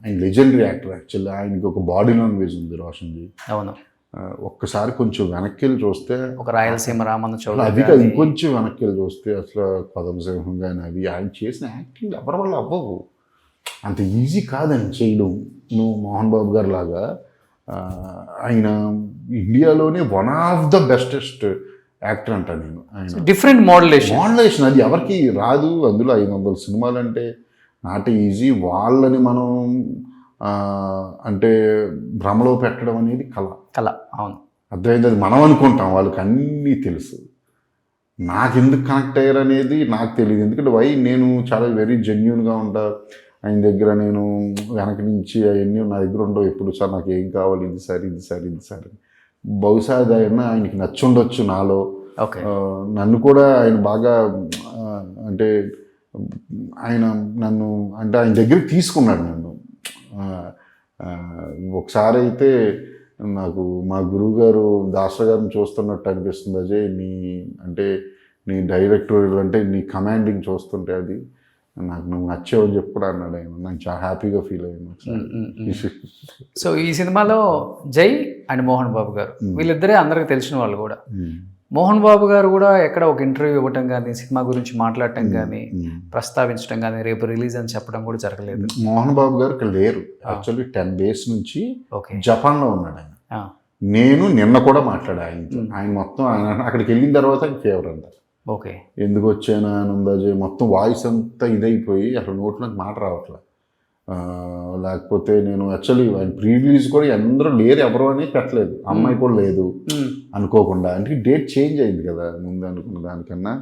ఆయన లెజెండరీ యాక్టర్ యాక్చువల్లీ. ఆయనకి ఒక బాడీ లాంగ్వేజ్ ఉంది రోషన్జీ. అవును. ఒక్కసారి కొంచెం వెనక్కి వెళ్ళి చూస్తే, ఒక రాయలసీమ రామన్న చౌదరి అది కాదు, ఇంకొంచెం వెనక్కి వెళ్ళి చూస్తే అసలు కొదమసింహం కానీ అవి ఆయన చేసిన యాక్టింగ్ ఎవరి వల్ల అవ్వవు. అంత ఈజీ కాదని చేయడం. నువ్వు మోహన్ బాబు గారు లాగా ఆయన ఇండియాలోనే one of the bestest actor అంట నేను. ఆయన డిఫరెంట్ మోడలేషన్ అది ఎవరికి రాదు. అందులో 500 సినిమాలు అంటే నాట్ ఈజీ. వాళ్ళని మనం అంటే భ్రమలో పెట్టడం అనేది కళ. అవును, అర్థమైంది. అది మనం అనుకుంటాం, వాళ్ళకి అన్నీ తెలుసు. నాకు ఎందుకు కనెక్ట్ అయ్యారు అనేది నాకు తెలియదు. ఎందుకంటే నేను చాలా వెరీ జెన్యున్గా ఉంటా. ఆయన దగ్గర నేను వెనక నుంచి అవన్నీ నా దగ్గర ఉండవు ఎప్పుడు. సార్ నాకు ఏం కావాలి, ఇది సార్. బహుశా అది ఆయనకి నచ్చుండొచ్చు నాలో. నన్ను కూడా ఆయన బాగా అంటే ఆయన నన్ను అంటే ఆయన దగ్గరికి తీసుకున్నాడు నన్ను. ఒకసారి అయితే నాకు మా గురువు గారు దాసరి గారిని చూస్తున్నట్టు అనిపిస్తుంది. అజయ్ నీ డైరెక్టోరియల్ అంటే నీ కమాండింగ్ చూస్తుంటే అది నాకు నువ్వు నచ్చావు అని చెప్పి కూడా అన్నాడు ఆయన. నాకు చాలా హ్యాపీగా ఫీల్ అయ్యాను. సో ఈ సినిమాలో జై అండ్ మోహన్ బాబు గారు వీళ్ళిద్దరే అందరికి తెలిసిన వాళ్ళు కూడా. మోహన్ బాబు గారు కూడా ఎక్కడ ఒక ఇంటర్వ్యూ ఇవ్వటం కానీ, సినిమా గురించి మాట్లాడటం కానీ, ప్రస్తావించడం కానీ, రేపు రిలీజ్ అని చెప్పడం కూడా జరగలేదు. మోహన్ బాబు గారు ఇక్కడ లేరు. యాక్చువల్లీ 10 days నుంచి జపాన్లో ఉన్నాడు ఆయన. నేను నిన్న కూడా మాట్లాడా ఆయన మొత్తం ఆయన అక్కడికి వెళ్ళిన తర్వాత ఫేవర్ అంటారు. ఎందుకు వచ్చానా ఆనందాజీ మొత్తం వాయిస్ అంతా ఇదైపోయి అసలు నోట్లోకి మాట రావట్లే. లేకపోతే నేను యాక్చువల్లీ ఆయన ప్రీ రిలీజ్ కూడా అందరూ లేరు, ఎవరు అని పెట్టలేదు. అమ్మాయి కూడా లేదు అనుకోకుండా. అంటే డేట్ చేంజ్ అయింది కదా ముందు అనుకున్న దానికన్నా.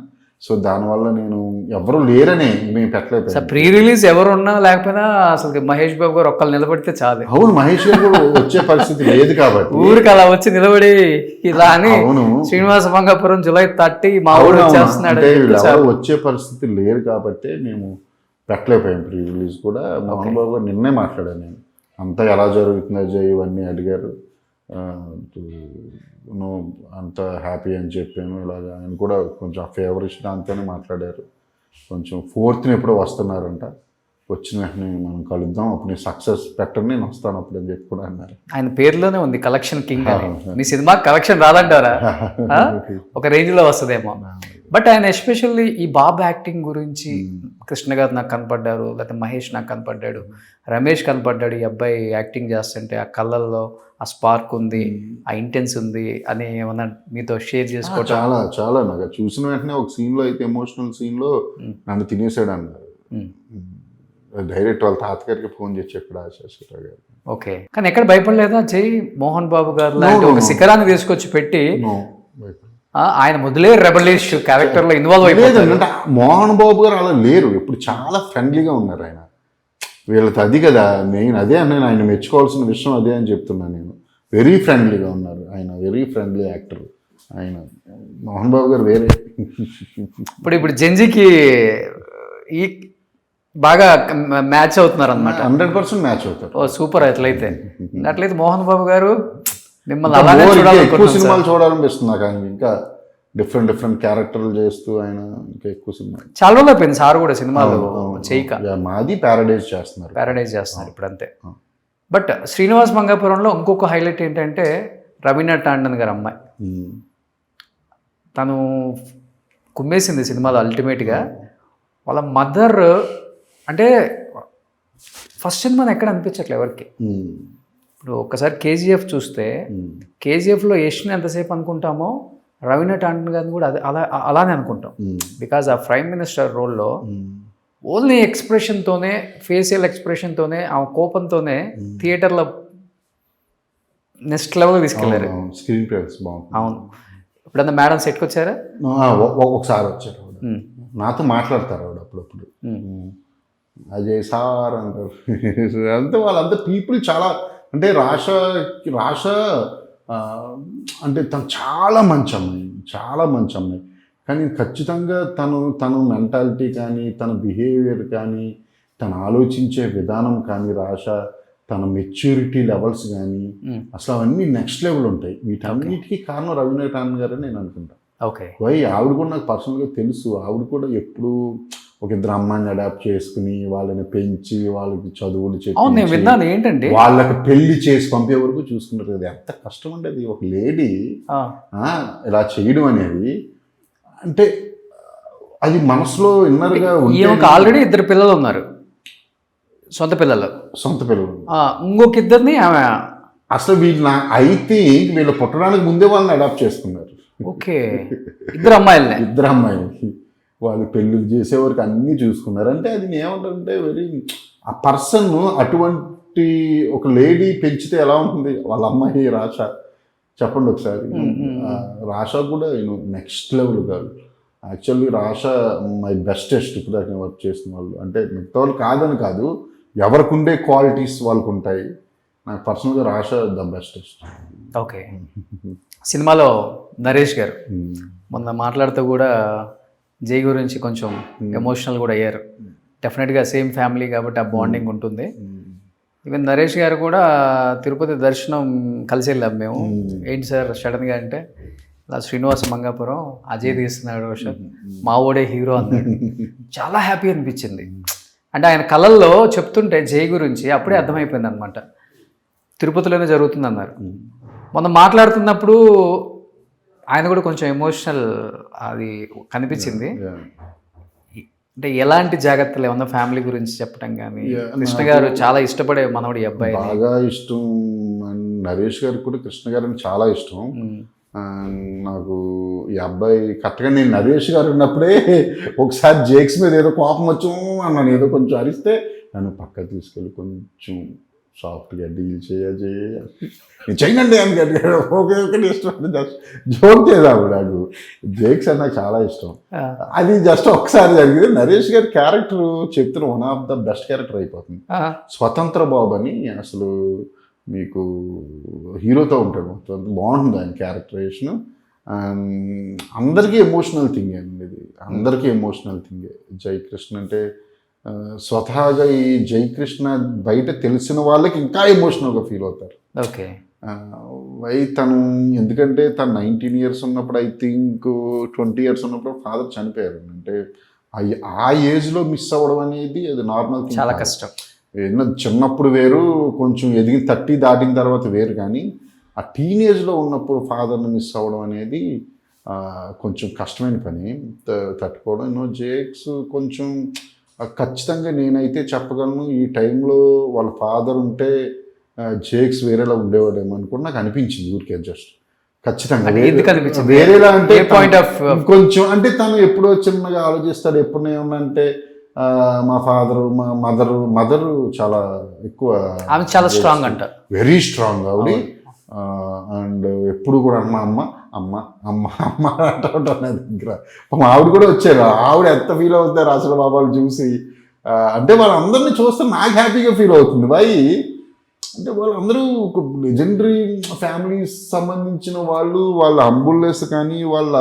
సో దానివల్ల నేను ఎవరు లేరని మేము పెట్టలేదు. ప్రీ రిలీజ్ ఎవరు ఉన్నా లేకపోయినా అసలు మహేష్ బాబు గారు ఒక్కళ్ళు నిలబడితే చాలు. అవును, మహేష్ గారు వచ్చే పరిస్థితి లేదు కాబట్టి ఊరికి అలా వచ్చి నిలబడి ఇలా అని శ్రీనివాస మంగాపురం July 30 మా ఊరు వచ్చేస్తున్నాడు వచ్చే పరిస్థితి లేరు కాబట్టి మేము పెట్టలేకపోయాం ప్రీ రిలీజ్ కూడా. మోహన్ బాబు గారు నిన్నే మాట్లాడాను నేను. అంతా ఎలా జరుగుతుందో అజయ్ ఇవన్నీ అడిగారు. నువ్వు అంత హ్యాపీ అని చెప్పాను. ఇలాగ ఆయన కూడా కొంచెం ఫేవర్ ఇచ్చిన దాంతోనే మాట్లాడారు. కొంచెం 4th ఎప్పుడో వస్తున్నారంట, వచ్చిన వెంటనే మనం కలుద్దాం, అప్పుడు నేను సక్సెస్ పెట్టండి, నేను వస్తాను అప్పుడు అని చెప్పి కూడా అన్నారు. ఆయన పేరులోనే ఉంది కలెక్షన్ కింగ్. మీ సినిమా కలెక్షన్ రాదంటారా? ఒక రేంజ్లో వస్తుందేమో. బట్ ఆయన ఎస్పెషల్లీ ఈ బాబు యాక్టింగ్ గురించి, కృష్ణ గారు నాకు కనపడ్డారు, లేకపోతే మహేష్ నాకు కనపడ్డాడు, రమేష్ కనపడ్డాడు. ఈ అబ్బాయి యాక్టింగ్ చేస్తుంటే ఆ కళ్ళల్లో ఆ స్పార్క్ ఉంది, ఆ ఇంటెన్స్ ఉంది అని ఏమన్నా మీతో షేర్ చేసుకోవటం? చాలా చాలా నాకు చూసిన వెంటనే ఒక సీన్లో అయితే ఎమోషనల్ సీన్లో నన్ను తినేసాడు అన్నారు. డైరెక్ట్ వాళ్ళ తాతగారికి ఫోన్ చేసి చెప్పాడు ఆశీర్వాదరావు గారు. ఓకే, కానీ ఎక్కడ భయపడలేదా జై? మోహన్ బాబు గారు లాంటి ఒక శిఖరాన్ని తీసుకొచ్చి పెట్టి ఆయన మొదలే రెబలిష్ క్యారెక్టర్లో ఇన్వాల్వ్ అయిపోయారు. మోహన్ బాబు గారు అలా లేరు, ఇప్పుడు చాలా ఫ్రెండ్లీగా ఉన్నారు ఆయన. వీళ్ళకి అది కదా మెయిన్, అదే నేను ఆయన మెచ్చుకోవాల్సిన విషయం అదే అని చెప్తున్నాను నేను. వెరీ ఫ్రెండ్లీగా ఉన్నారు ఆయన, వెరీ ఫ్రెండ్లీ యాక్టర్ ఆయన. మోహన్ బాబు గారు వేరే. ఇప్పుడు జెంజీకి ఈ బాగా మ్యాచ్ అవుతున్నారు అనమాట. 100% మ్యాచ్ అవుతారు. ఓ సూపర్. అట్లయితే మోహన్ బాబు గారు మిమ్మల్ని ఎక్కువ సినిమాలు చూడాలనిపిస్తుంది నాకు. ఆయన ఇంకా డిఫరెంట్ క్యారెక్టర్లు చేస్తూ ఆయన ఇంకా ఎక్కువ సినిమాలు. చాలా రోజులు అయిపోయింది సార్ కూడా సినిమాలు చేయక. మాది ప్యారడైజ్ చేస్తున్నారు ఇప్పుడు అంతే. బట్ శ్రీనివాస్ మంగాపురంలో ఇంకొక హైలైట్ ఏంటంటే రవీనా టాండన్ గారు అమ్మాయి, తను కుమ్మేసింది సినిమాలో అల్టిమేట్గా. వాళ్ళ మదర్ అంటే ఫస్ట్ సినిమాని ఎక్కడ అనిపించట్లే ఎవరికి. ఇప్పుడు ఒక్కసారి KGF చూస్తే KGFలో యష్ని ఎంతసేపు అనుకుంటామో రవీనా టాండన్ గారిని కూడా అలానే అనుకుంటాం. బికాజ్ ఆ ప్రైమ్ మినిస్టర్ రోల్లో ఓన్లీ ఎక్స్ప్రెషన్తోనే, ఫేషియల్ ఎక్స్ప్రెషన్తోనే, ఆ కోపంతోనే థియేటర్లో నెక్స్ట్ లెవెల్ తీసుకెళ్లారు. స్క్రీన్ ప్లేస్ బాగుంది. అవును. ఇప్పుడన్నా మేడం సెట్కి వచ్చారా? ఒకసారి వచ్చారు, నాతో మాట్లాడతారు ఆవిడ అప్పుడప్పుడు. అజయ్ సార్ అంటారు. అంతే వాళ్ళంతా పీపుల్ చాలా అంటే రాష అంటే తను చాలా మంచి అమ్మాయి. కానీ ఖచ్చితంగా తను మెంటాలిటీ కానీ, తన బిహేవియర్ కానీ, తను ఆలోచించే విధానం కానీ, రాష తన మెచ్యూరిటీ లెవెల్స్ కానీ అసలు అవన్నీ నెక్స్ట్ లెవెల్ ఉంటాయి. వీటన్నిటికీ కారణం రవీనా టండన్ గారు నేను అనుకుంటా. ఓకే. ఆవిడ కూడా నాకు పర్సనల్గా తెలుసు. ఆవిడ కూడా ఎప్పుడు ఒక ఇద్దరు అమ్మాయిని అడాప్ట్ చేసుకుని వాళ్ళని పెంచి వాళ్ళకి చదువులు చెప్పి ఏంటంటే వాళ్ళకి పెళ్లి చేసి పంపే వరకు చూసుకున్నారు కదా. ఎంత కష్టం అంటే అది ఒక లేడీ ఇలా చేయడం అనేది. అంటే అది మనసులో ఇన్నర్గా ఆల్రెడీ 2 పిల్లలు ఉన్నారు, సొంత పిల్లలు. ఇంకొక ఇద్దరిని ఆమె అసలు వీళ్ళు అయితే వీళ్ళు పుట్టడానికి ముందే వాళ్ళని అడాప్ట్ చేసుకున్నారు. ఓకే. 2 అమ్మాయిలని 2 అమ్మాయిలకి వాళ్ళు పెళ్ళిళ్ళు చేసే వరకు అన్నీ చూసుకున్నారు. అంటే అది ఏమంటారంటే వెరీ ఆ పర్సన్ అటువంటి ఒక లేడీ పెంచితే ఎలా ఉంటుంది. వాళ్ళ అమ్మాయి రాష చెప్పండి ఒకసారి. రాష కూడా నెక్స్ట్ లెవెల్ కాదు. యాక్చువల్లీ రాష మై బెస్టెస్ట్ ఇప్పుడు దాకా వర్క్ చేసిన వాళ్ళు. అంటే మిగతా వాళ్ళు కాదని కాదు, ఎవరికి ఉండే క్వాలిటీస్ వాళ్ళకు ఉంటాయి. నాకు పర్సనల్గా రాష ద బెస్టెస్ట్. ఓకే. సినిమాలో నరేష్ గారు మొన్న మాట్లాడుతూ కూడా జై గురించి కొంచెం ఎమోషనల్ కూడా అయ్యారు. డెఫినెట్గా సేమ్ ఫ్యామిలీ కాబట్టి ఆ బాండింగ్ ఉంటుంది. ఈవెన్ నరేష్ గారు కూడా తిరుపతి దర్శనం కలిసి వెళ్ళాం మేము. ఏంటి సార్ సడన్గా అంటే అలా శ్రీనివాస మంగాపురం అజయ్ తీస్తున్నాడు, మా ఓడే హీరో అన్నాడు. చాలా హ్యాపీ అనిపించింది. అంటే ఆయన కళల్లో చెప్తుంటే జై గురించి అప్పుడే అర్థమైపోయింది అనమాట. తిరుపతిలోనే జరుగుతుంది అన్నారు. మొన్న మాట్లాడుతున్నప్పుడు ఆయన కూడా కొంచెం ఎమోషనల్ అది కనిపించింది. అంటే ఎలాంటి జాగ్రత్తలు ఏమన్నా ఫ్యామిలీ గురించి చెప్పడం కానీ. కృష్ణ గారు చాలా ఇష్టపడే మనవడు ఈ అబ్బాయి, బాగా ఇష్టం. నరేష్ గారికి కూడా కృష్ణ గారిని చాలా ఇష్టం. నాకు ఈ అబ్బాయి కరెక్ట్గా నేను నరేష్ గారు ఉన్నప్పుడే ఒకసారి జేక్స్ మీద ఏదో కోపం వచ్చాం అన్నాను. ఏదో కొంచెం అరిస్తే నన్ను పక్క తీసుకెళ్ళి కొంచెం సాఫ్ట్గా డీల్ చేయండి అని ఓకే ఇష్టం జస్ట్ జోక్ చేద్దాము. నాకు జేక్స్ అని నాకు చాలా ఇష్టం. అది జస్ట్ ఒకసారి జరిగింది. నరేష్ గారి క్యారెక్టర్ చెప్తున్న one of the best character అయిపోతుంది. స్వతంత్ర బాబు అని అసలు మీకు హీరోతో ఉంటాడు, బాగుంటుంది ఆయన క్యారెక్టరైజేషన్. అందరికీ ఎమోషనల్ థింగ్ అండి ఇది, అందరికీ ఎమోషనల్ థింగే. జయకృష్ణ అంటే స్వతహాగా ఈ జయకృష్ణ బయట తెలిసిన వాళ్ళకి ఇంకా ఎమోషనల్గా ఫీల్ అవుతారు. ఓకే. తను ఎందుకంటే తను 19 years ఉన్నప్పుడు ఐ థింక్ 20 years ఉన్నప్పుడు ఫాదర్ చనిపోయారు. అంటే ఆ ఏజ్లో మిస్ అవ్వడం అనేది అది నార్మల్, చాలా కష్టం. చిన్నప్పుడు వేరు, కొంచెం ఎదిగిన 30 దాటిన తర్వాత వేరు. కానీ ఆ టీనేజ్లో ఉన్నప్పుడు ఫాదర్ని మిస్ అవ్వడం అనేది కొంచెం కష్టమైన పని, తట్టుకోవడం. జేక్స్ కొంచెం ఖచ్చితంగా నేనైతే చెప్పగలను, ఈ టైంలో వాళ్ళ ఫాదర్ ఉంటే జేక్స్ వేరేలా ఉండేవాడేమో అనుకుని నాకు అనిపించింది. ఊరికే జస్ట్ ఖచ్చితంగా వేరేలా అంటే పాయింట్ ఆఫ్ కొంచెం అంటే తను ఎప్పుడో చిన్నగా ఆలోచిస్తాడు. ఎప్పుడు ఏమన్నా అంటే మా ఫాదరు, మా మదరు చాలా ఎక్కువ, ఆమె చాలా స్ట్రాంగ్ అంట, వెరీ స్ట్రాంగ్ ఆవిడ. అండ్ ఎప్పుడు కూడా అమ్మ అమ్మ అమ్మ అమ్మ అమ్మ అంటూ నా దగ్గర. ఆవిడ కూడా వచ్చారు. ఆవిడ ఎంత ఫీల్ అవుతారు అసలు బాబాలు చూసి. అంటే వాళ్ళందరినీ చూస్తే నాకు హ్యాపీగా ఫీల్ అవుతుంది. అంటే వాళ్ళందరూ ఒక లెజెండరీ ఫ్యామిలీస్ సంబంధించిన వాళ్ళు. వాళ్ళ హంబుల్నెస్ కానీ వాళ్ళ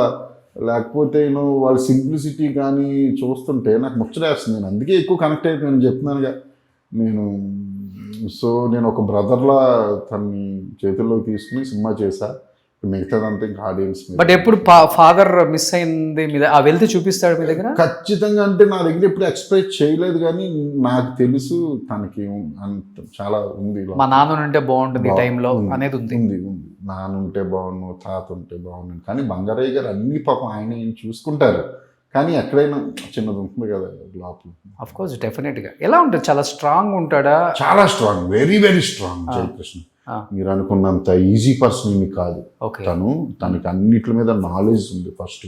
లేకపోతే వాళ్ళ సింప్లిసిటీ కానీ చూస్తుంటే నాకు ముచ్చటేస్తుంది. నేను అందుకే ఎక్కువ కనెక్ట్ అయిపోయాను చెప్తున్నానుగా. నేను ఒక బ్రదర్లా తన్ని చేతుల్లోకి తీసుకుని సినిమా చేశా. మిగతాదంతా ఇంకా ఆడియన్స్. బట్ ఎప్పుడు ఫాదర్ మిస్ అయింది మీద ఆ వెళ్తే చూపిస్తాడు మీ దగ్గర? ఖచ్చితంగా. అంటే నా దగ్గర ఎప్పుడు ఎక్స్ప్రెస్ చేయలేదు, కానీ నాకు తెలుసు తనకి చాలా ఉంది. మా నాన్న ఉంటే బాగుంటుంది టైంలో అనేది ఉంది. నాన్న ఉంటే బాగుండు, తాత ఉంటే బాగుండు. కానీ బంగారయ్య గారు అన్ని పాపం ఆయన చూసుకుంటారు. కానీ ఎక్కడైనా చిన్నది ఉంటుంది కదా లోపల. అఫ్ కోర్స్ డెఫినెట్గా. ఎలా ఉంటుంది? చాలా స్ట్రాంగ్ ఉంటాడా? చాలా strong, very very strong. Jayakrishna మీరు అనుకున్నంత ఈజీ పర్సన్ ఏమి కాదు. తనకి అన్నిటి మీద నాలెడ్జ్ ఉంది. ఫస్ట్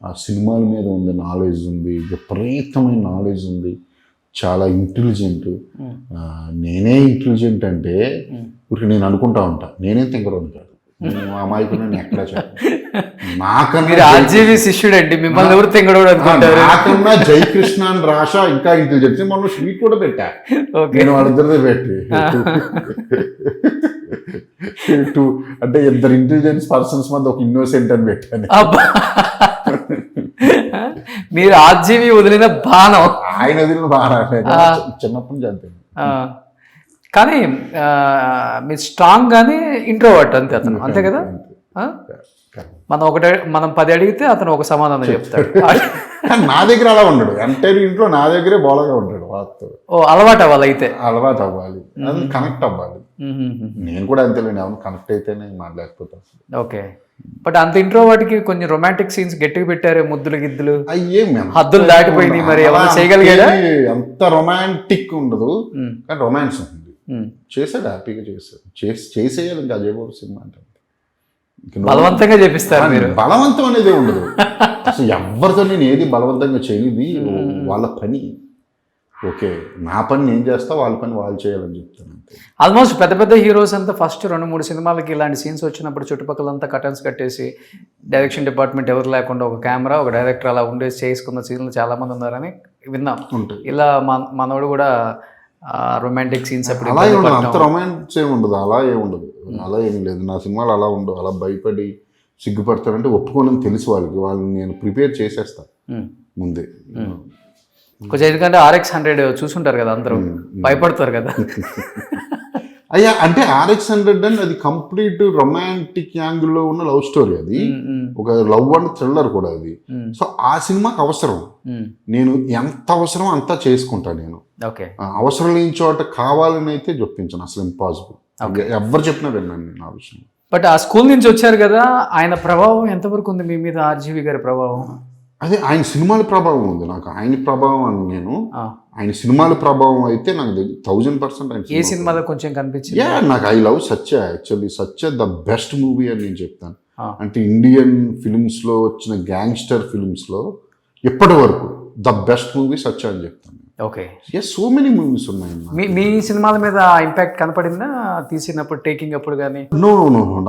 ఆ సినిమాల మీద ఉంది నాలెడ్జ్, ఉంది విపరీతమైన నాలెడ్జ్ ఉంది. చాలా ఇంటెలిజెంట్. నేనే ఇంటెలిజెంట్ అంటే ఇప్పుడు నేను అనుకుంటా ఉంటా, నేనే తింగరోని కాదు, అమాయకుడు. నేను ఎక్కడ నాకన్నా శిష్యుడండి, మిమ్మల్ని ఎవరు తింగరోడు అనుకుంటారు? నాకన్నా జయకృష్ణ అని రాష ఇంకా ఇంటెలిజెంట్. మనం స్వీట్ కూడా పెట్టా, నేను వాళ్ళిద్దరిదే పెట్టి అంటే ఇద్దరు ఇంటెలిజెన్స్ పర్సన్స్ మధ్య ఒక ఇన్నోసెంట్ అని పెట్టాను. మీరు ఆర్జీవి వదిలిన బాణం, ఆయన వదిలిన బాణం చిన్నప్పటి నుంచి అంతే. కానీ మీరు స్ట్రాంగ్ గానీ ఇంట్రోవర్ట్ అంతే అతను, అంతే కదా? ఆ? మనం 10 అడిగితే అతను ఒక సమాధానం చెప్తాడు. కానీ నా దగ్గర అలా ఉండడు, అంటే ఇంట్లో నా దగ్గరే బోలగా ఉంటాడు. వాస్తు అలవాటు అవ్వాలి, అయితే అలవాటు అవ్వాలి, అది కనెక్ట్ అవ్వాలి. నేను కూడా అంతేలేండి, అవును కనెక్ట్ అయితేనే మాట్లాడకపోతా. ఓకే, బట్ అంత ఇంట్రోవర్ట్కి కొంచెం రొమాంటిక్ సీన్స్ గట్టిగా పెట్టారు, ముద్దులు గిద్దులు అయ్యేం హద్దులు దాటిపోయింది. మరి ఏమైనా చేయగలిగాడా? అంత రొమాంటిక్ ఉండదు, కానీ రొమాన్స్ ఉంది. చేశాడు, హ్యాపీగా చేశాడు. చేసేయాలి ఇంకా అజయ్ బాబు సినిమా అంటే. బలవంతంగా చేపిస్తారు మీరు? బలవంతం అనేది ఉండదు అసలు, ఎవరితో నేను ఏది బలవంతంగా చేయనిది వాళ్ళ పని. ఓకే, నా పని నేను చేస్తా, వాళ్ళ పని వాళ్ళు చేయాలని చెప్తాను అంతే. ఆల్మోస్ట్ పెద్ద పెద్ద హీరోస్ అంతా ఫస్ట్ 2-3 సినిమాలకి ఇలాంటి సీన్స్ వచ్చినప్పుడు చుట్టుపక్కలంతా కటన్స్ కట్టేసి డైరెక్షన్ డిపార్ట్మెంట్ ఎవరు లేకుండా ఒక కెమెరా, ఒక డైరెక్టర్ అలా ఉండేసి చేసుకున్న సీన్లు చాలా మంది ఉన్నారని విన్నాం. ఇలా మనోడు కూడా రొమాంటిక్ సీన్స్ అప్పుడు అలా ఉండదు, అంత రొమాన్స్ ఏమి ఉండదు, అలా ఏమి ఉండదు, అలా ఏమి లేదు. నా సినిమాలు అలా ఉండవు. అలా భయపడి సిగ్గుపడతారంటే ఒప్పుకోనని తెలుసు వాళ్ళని నేను ప్రిపేర్ చేసేస్తా ముందే. కొంచెం ఎందుకంటే RX-100 చూసుంటారు కదా, అందరూ భయపడతారు కదా. అయ్యా అంటే RX-100 అని అది కంప్లీట్ రొమాంటిక్ యాంగిల్లో ఉన్న లవ్ స్టోరీ. అది ఒక లవ్ అండ్ థ్రిల్లర్ కూడా అది. సో ఆ సినిమాకి అవసరం, నేను ఎంత అవసరం అంతా చేసుకుంటా నేను. అవసరం లేని చోట కావాలని అయితే చొప్పించాను, అసలు ఇంపాసిబుల్. ఎవరు చెప్పినా విన్నాను నేను ఆ విషయం. బట్ ఆ స్కూల్ నుంచి వచ్చారు కదా, ఆయన ప్రభావం ఎంతవరకు ఉంది మీ మీద? RGV గారి ప్రభావం? అదే ఆయన సినిమాల ప్రభావం ఉంది నాకు. ఆయన ప్రభావం అని నేను, ఆయన సినిమాల ప్రభావం అయితే నాకు 1000% ఆయన. ఏ సినిమాలో కొంచెం కనిపించింది? నాకు I love Satya, actually Satya the best movie అని నేను చెప్తాను. అంటే ఇండియన్ ఫిల్మ్స్ లో వచ్చిన గ్యాంగ్స్టర్ ఫిల్మ్స్ లో ఇప్పటి వరకు ద బెస్ట్ మూవీ సత్య అని చెప్తాను. ఓకే, సో మెనీ మూవీస్ ఉన్నాయి. మీ సినిమాల మీద ఇంపాక్ట్ కనపడిందా తీసినప్పుడు, టేకింగ్ అప్పుడు కానీ? నో